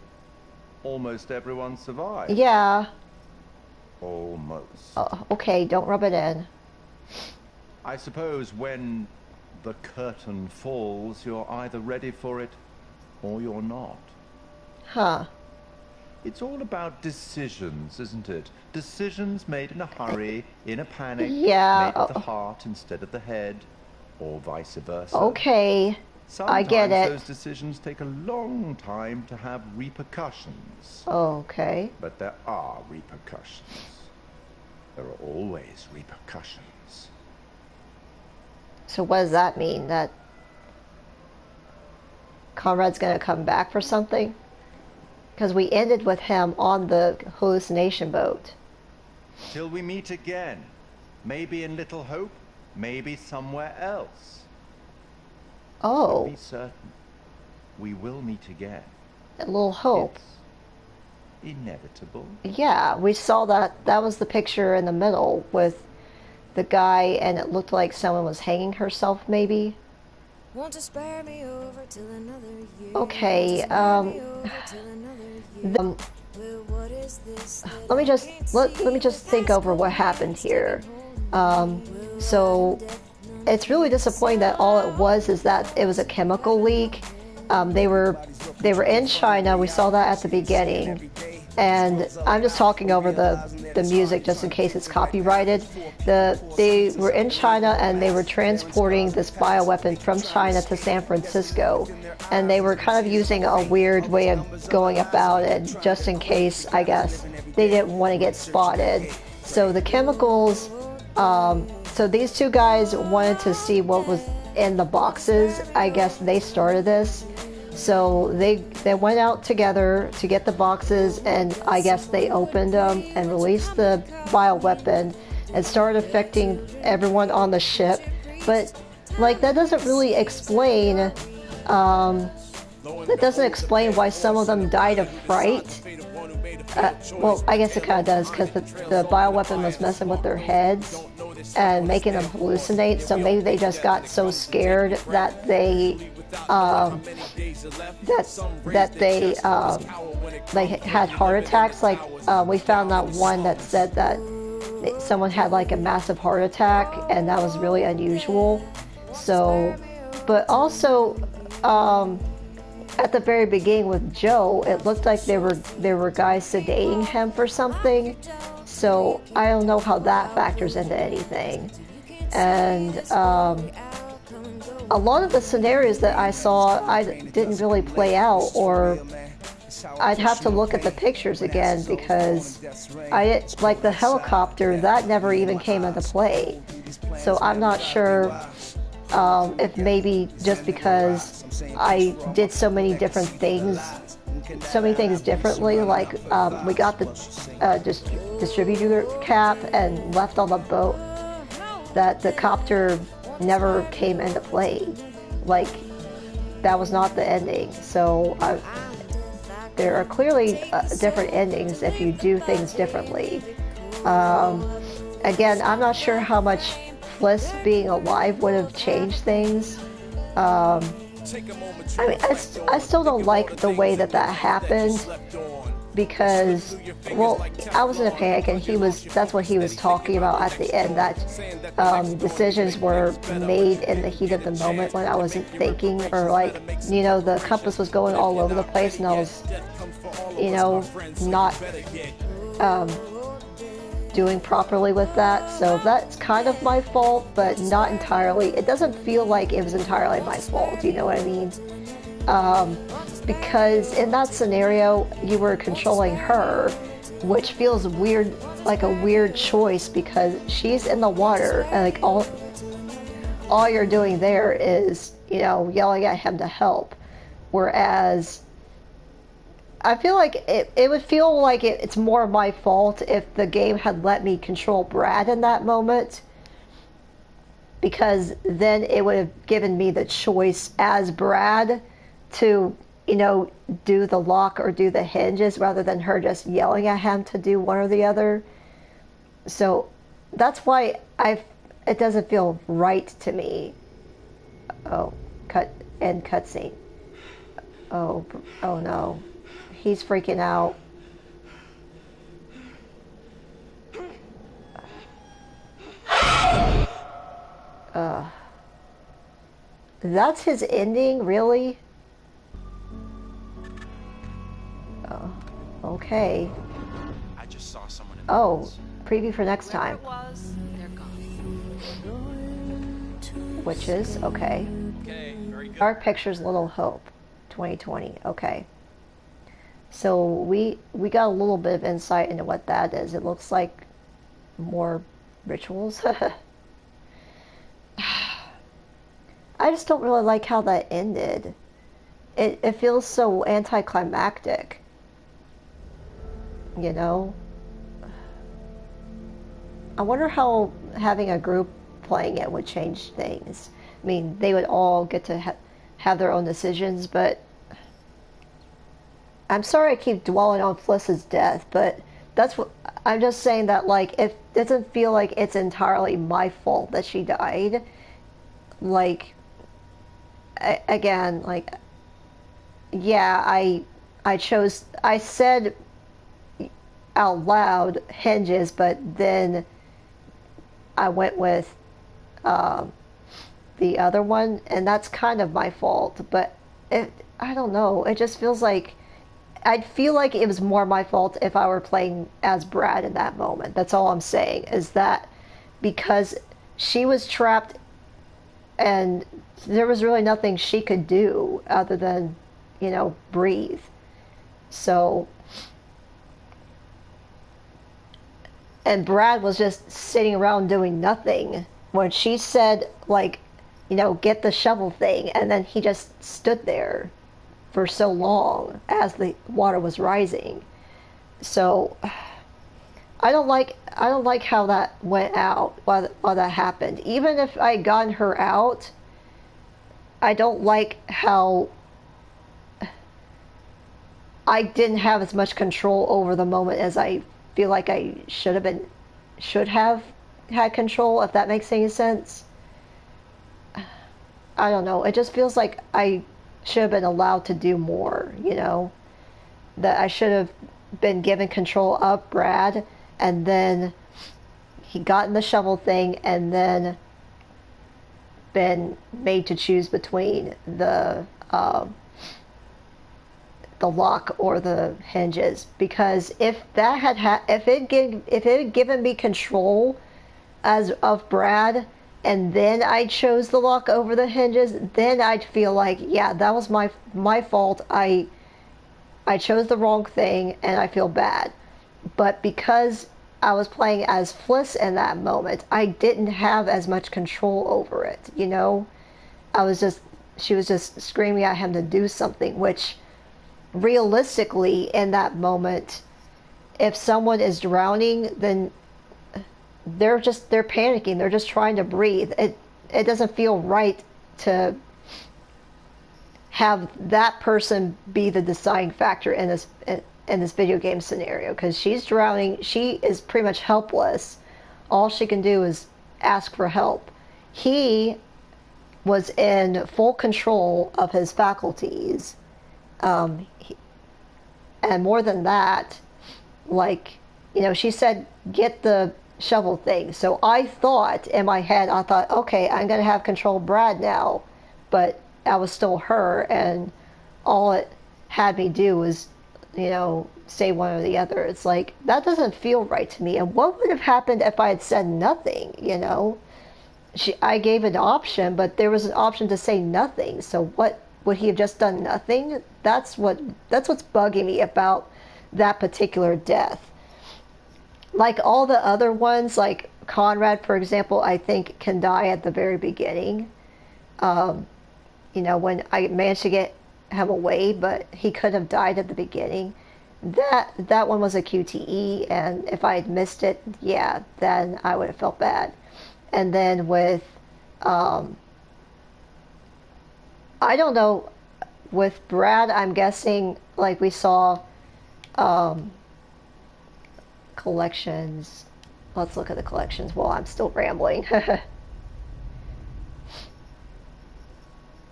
Almost everyone survived. Yeah. Almost. Okay, don't rub it in. I suppose when the curtain falls, you're either ready for it or you're not. Huh. It's all about decisions, isn't it? Decisions made in a hurry, in a panic, yeah. made with the heart instead of the head, or vice versa. Okay. Sometimes I get it. those decisions take a long time to have repercussions. Okay. But there are repercussions. There are always repercussions. So what does that mean? That Conrad's gonna come back for something? Because we ended with him on the hallucination boat. Till we meet again. Maybe in Little Hope, maybe somewhere else. Oh. But be certain, we will meet again. A Little Hope. It's inevitable. Yeah, we saw that. That was the picture in the middle with the guy, and it looked like someone was hanging herself, maybe. Want to spare me over till another year. Okay, let me just think over what happened here. So it's really disappointing that all it was is that it was a chemical leak. They were in China. We saw that at the beginning. And I'm just talking over the music just in case it's copyrighted. They were in China and they were transporting this bioweapon from China to San Francisco. And they were kind of using a weird way of going about it just in case, I guess, they didn't want to get spotted. So the chemicals, so these two guys wanted to see what was in the boxes. I guess they started this. So they went out together to get the boxes, and I guess they opened them and released the bioweapon and started affecting everyone on the ship. But like that doesn't really explain why some of them died of fright. Well, I guess it kind of does, because the bioweapon was messing with their heads and making them hallucinate. So maybe they just got so scared that they they had heart attacks. Like we found that one that said that someone had like a massive heart attack, and that was really unusual. So, but also at the very beginning with Joe, it looked like there were guys sedating him for something. So I don't know how that factors into anything. And a lot of the scenarios that I saw, I didn't really play out, or I'd have to look at the pictures again, because like the helicopter, that never even came into play. So I'm not sure if maybe just because I did so many different things, differently, like we got the distributor cap and left on the boat, that the copter never came into play. Like that was not the ending. So there are clearly different endings if you do things differently. Again, I'm not sure how much Fliss being alive would have changed things. I mean, I still don't like the way that happened, because, well, I was in a panic, and that's what he was talking about at the end, that decisions were made in the heat of the moment when I wasn't thinking, or like, you know, the compass was going all over the place, and I was, you know, not doing properly with that. So that's kind of my fault, but not entirely. It doesn't feel like it was entirely my fault, you know what I mean? Because in that scenario, you were controlling her, which feels weird, like a weird choice, because she's in the water, and like all you're doing there is, you know, yelling at him to help. Whereas I feel like it would feel like it's more my fault if the game had let me control Brad in that moment, because then it would have given me the choice as Brad to, you know, do the lock or do the hinges rather than her just yelling at him to do one or the other. So that's why it doesn't feel right to me. Oh, cutscene. Oh no. He's freaking out. That's his ending, really? Oh, okay. I just saw someone in Oh, preview for next time. They're gone. Witches, okay. Okay, very good. Dark Pictures Little Hope, 2020, okay. So we got a little bit of insight into what that is. It looks like more rituals. I just don't really like how that ended. It feels so anticlimactic. You know? I wonder how having a group playing it would change things. I mean, they would all get to have their own decisions, but I'm sorry I keep dwelling on Fliss's death, but that's what I'm just saying, that like it doesn't feel like it's entirely my fault that she died. Like, again, like, yeah, I said out loud hinges, but then I went with the other one, and that's kind of my fault. But I don't know, it just feels like I'd feel like it was more my fault if I were playing as Brad in that moment. That's all I'm saying, is that because she was trapped and there was really nothing she could do other than, you know, breathe. So, and Brad was just sitting around doing nothing when she said, like, you know, get the shovel thing, and then he just stood there for so long as the water was rising. So I don't like how that went out while that happened. Even if I had gotten her out, I don't like how I didn't have as much control over the moment as I feel like I should have had control, if that makes any sense. I don't know. It just feels like I should have been allowed to do more, you know? That I should have been given control of Brad, and then he got in the shovel thing, and then been made to choose between the lock or the hinges. Because if that if it had given me control as of Brad, and then I chose the lock over the hinges, then I'd feel like, yeah, that was my fault. I chose the wrong thing, and I feel bad. But because I was playing as Fliss in that moment, I didn't have as much control over it, you know? She was just screaming at him to do something, which realistically in that moment, if someone is drowning, then they're panicking. They're just trying to breathe. It doesn't feel right to have that person be the deciding factor in this video game scenario, because she's drowning. She is pretty much helpless. All she can do is ask for help. He was in full control of his faculties, and more than that, like, you know, she said, get the shovel thing. So I thought in my head, okay, I'm gonna have control of Brad now, but I was still her, and all it had me do was, you know, say one or the other. It's like, that doesn't feel right to me. And what would have happened if I had said nothing, you know? I gave an option, but there was an option to say nothing. So what, would he have just done nothing? That's what's bugging me about that particular death. Like all the other ones, like Conrad, for example, I think can die at the very beginning. You know, when I managed to get him away, but he could have died at the beginning. That one was a QTE, and if I had missed it, yeah, then I would have felt bad. And then with, I don't know, with Brad, I'm guessing, like we saw, collections. Let's look at the collections while I'm still rambling.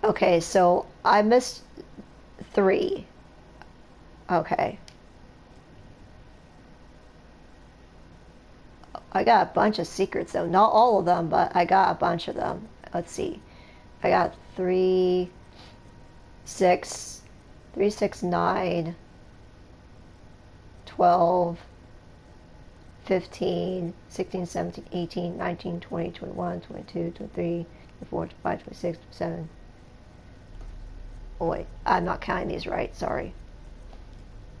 Okay, so I missed 3. Okay. I got a bunch of secrets though. Not all of them, but I got a bunch of them. Let's see. I got 3, 6, 3, 6, 9, 12, 15, 16, 17, 18, 19, 20, 21, 22, 23, 24, 25, 26, 27. Oh wait, I'm not counting these right, sorry.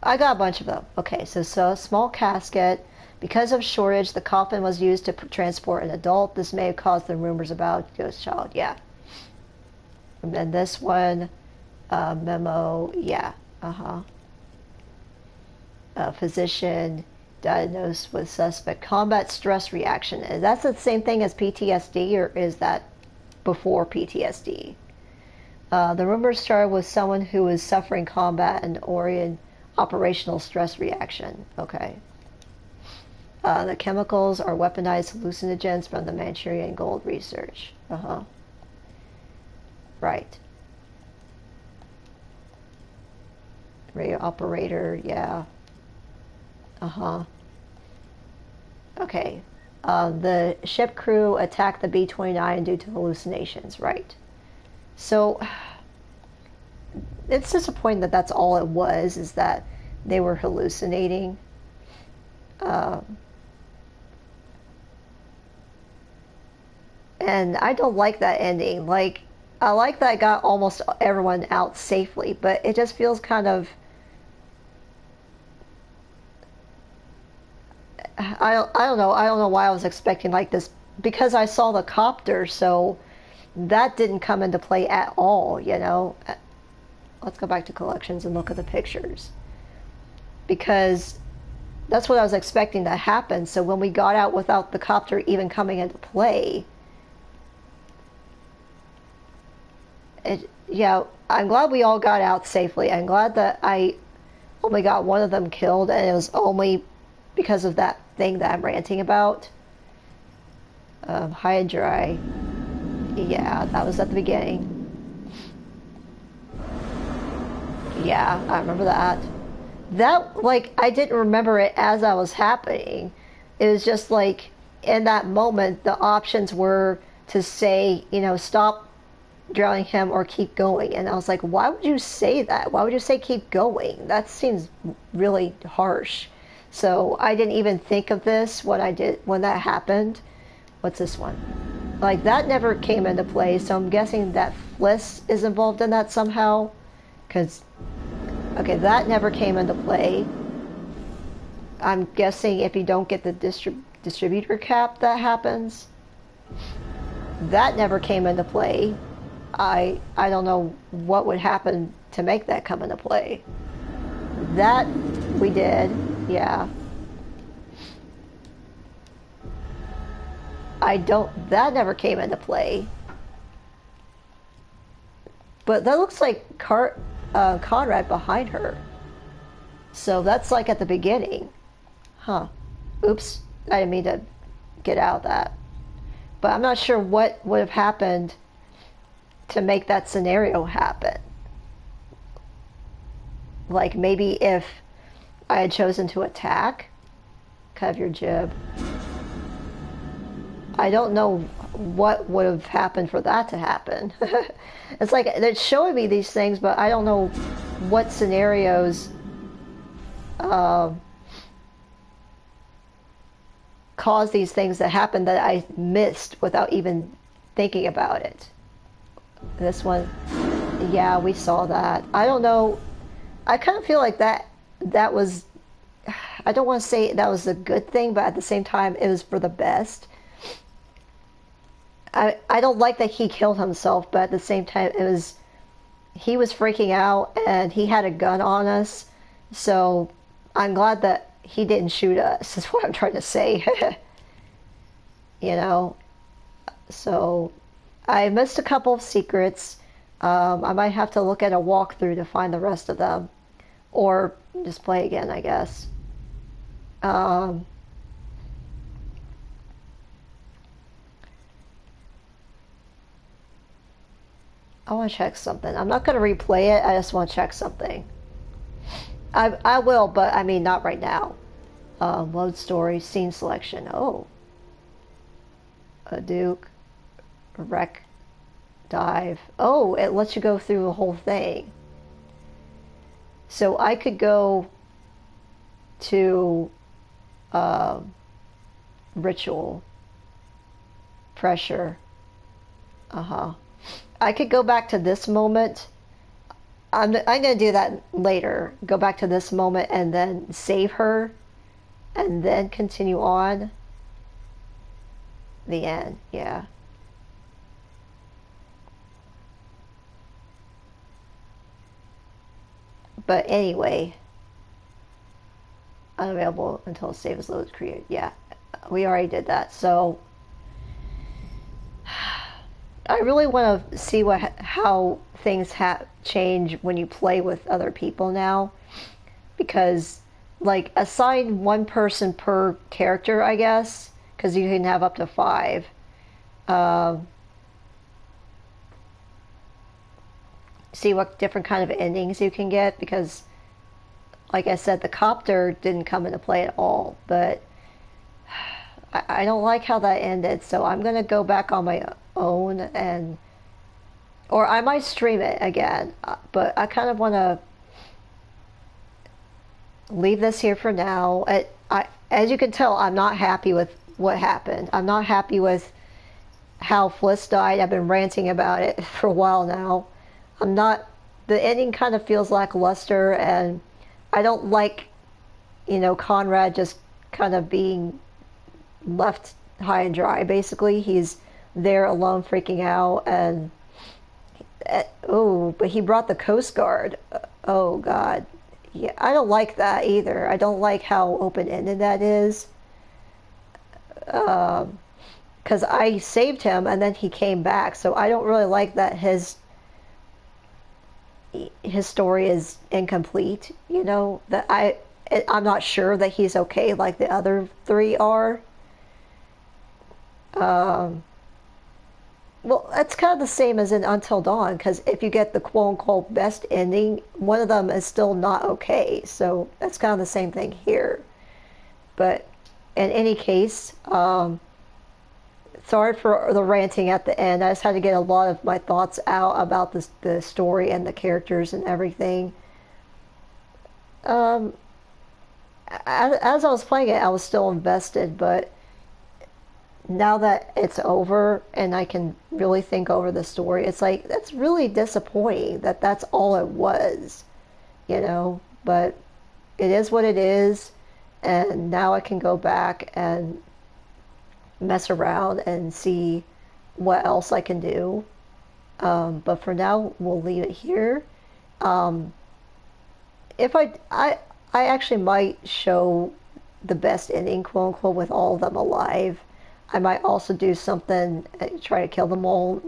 I got a bunch of them. Okay, so a small casket. Because of shortage, the coffin was used to transport an adult. This may have caused the rumors about ghost child. Yeah. And then this one, memo. Yeah. Physician diagnosed with suspect combat stress reaction. Is that the same thing as PTSD, or is that before PTSD? The rumors started with someone who was suffering combat and operational stress reaction. Okay. The chemicals are weaponized hallucinogens from the Manchurian gold research. Right. Radio operator, yeah. Okay. The ship crew attacked the B-29 due to hallucinations, right. So, it's disappointing that that's all it was, is that they were hallucinating. And I don't like that ending. Like, I like that I got almost everyone out safely, but it just feels kind of... I don't know. I don't know why I was expecting like this, because I saw the copter, so that didn't come into play at all, you know. Let's go back to collections and look at the pictures, because that's what I was expecting to happen. So when we got out without the copter even coming into play, yeah, I'm glad we all got out safely. I'm glad that I only got one of them killed, and it was only because of that thing that I'm ranting about. High and dry. Yeah, that was at the beginning. Yeah, I remember that. That, like, I didn't remember it as I was happening. It was just like, in that moment, the options were to say, you know, stop drowning him or keep going. And I was like, why would you say that? Why would you say keep going? That seems really harsh. So I didn't even think of this when that happened. What's this one? Like, that never came into play, so I'm guessing that Fliss is involved in that somehow. Because, okay, that never came into play. I'm guessing if you don't get the distributor cap, that happens. That never came into play. I don't know what would happen to make that come into play. That we did, yeah. That never came into play. But that looks like Conrad behind her. So that's like at the beginning. Huh. Oops, I didn't mean to get out of that. But I'm not sure what would have happened to make that scenario happen. Like, maybe if I had chosen to attack, cut off your jib. I don't know what would have happened for that to happen. It's like, they're showing me these things, but I don't know what scenarios cause these things that happen that I missed without even thinking about it. This one, yeah, we saw that. I don't know. I kind of feel like that was, I don't want to say that was a good thing, but at the same time, it was for the best. I don't like that he killed himself, but at the same time, he was freaking out and he had a gun on us. So I'm glad that he didn't shoot us, is what I'm trying to say. You know? So I missed a couple of secrets. I might have to look at a walkthrough to find the rest of them. Or just play again, I guess. I want to check something. I'm not going to replay it. I just want to check something. I will, but I mean, not right now. Load story, scene selection. Oh. A Duke. Wreck. Dive. Oh, it lets you go through the whole thing. So I could go to ritual. Pressure. I could go back to this moment. I'm going to do that later. Go back to this moment and then save her. And then continue on. The end, yeah. But anyway. Unavailable until save is loaded created. Yeah, we already did that. So I really want to see how things change when you play with other people now, because like assign one person per character, I guess, because you can have up to 5. See what different kind of endings you can get, because like I said, the copter didn't come into play at all, but I don't like how that ended, so I'm going to go back on my own or I might stream it again, but I kind of want to leave this here for now. As you can tell, I'm not happy with what happened. I'm not happy with how Fliss died. I've been ranting about it for a while now. The ending kind of feels lackluster, and I don't like, Conrad just kind of being left high and dry, basically. He's there alone freaking out, and but he brought the Coast Guard. Oh God. Yeah, I don't like that either. I don't like how open-ended that is. Because I saved him and then he came back, so I don't really like that his story is incomplete. That I'm not sure that he's okay like the other 3 are. Well, that's kind of the same as in Until Dawn, because if you get the quote-unquote best ending, one of them is still not okay. So that's kind of the same thing here. But in any case, sorry for the ranting at the end. I just had to get a lot of my thoughts out about the story and the characters and everything. As I was playing it, I was still invested, but now that it's over and I can really think over the story, it's like, that's really disappointing that that's all it was, but it is what it is, and now I can go back and mess around and see what else I can do. But for now, we'll leave it here. If I actually might show the best ending, quote unquote, with all of them alive. I might also do something, try to kill them all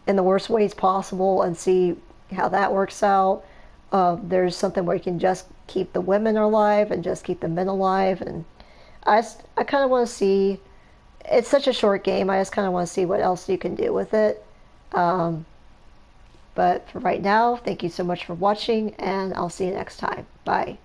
in the worst ways possible and see how that works out. There's something where you can just keep the women alive and just keep the men alive. And I kind of want to see, it's such a short game, I just kind of want to see what else you can do with it. But for right now, thank you so much for watching, and I'll see you next time. Bye.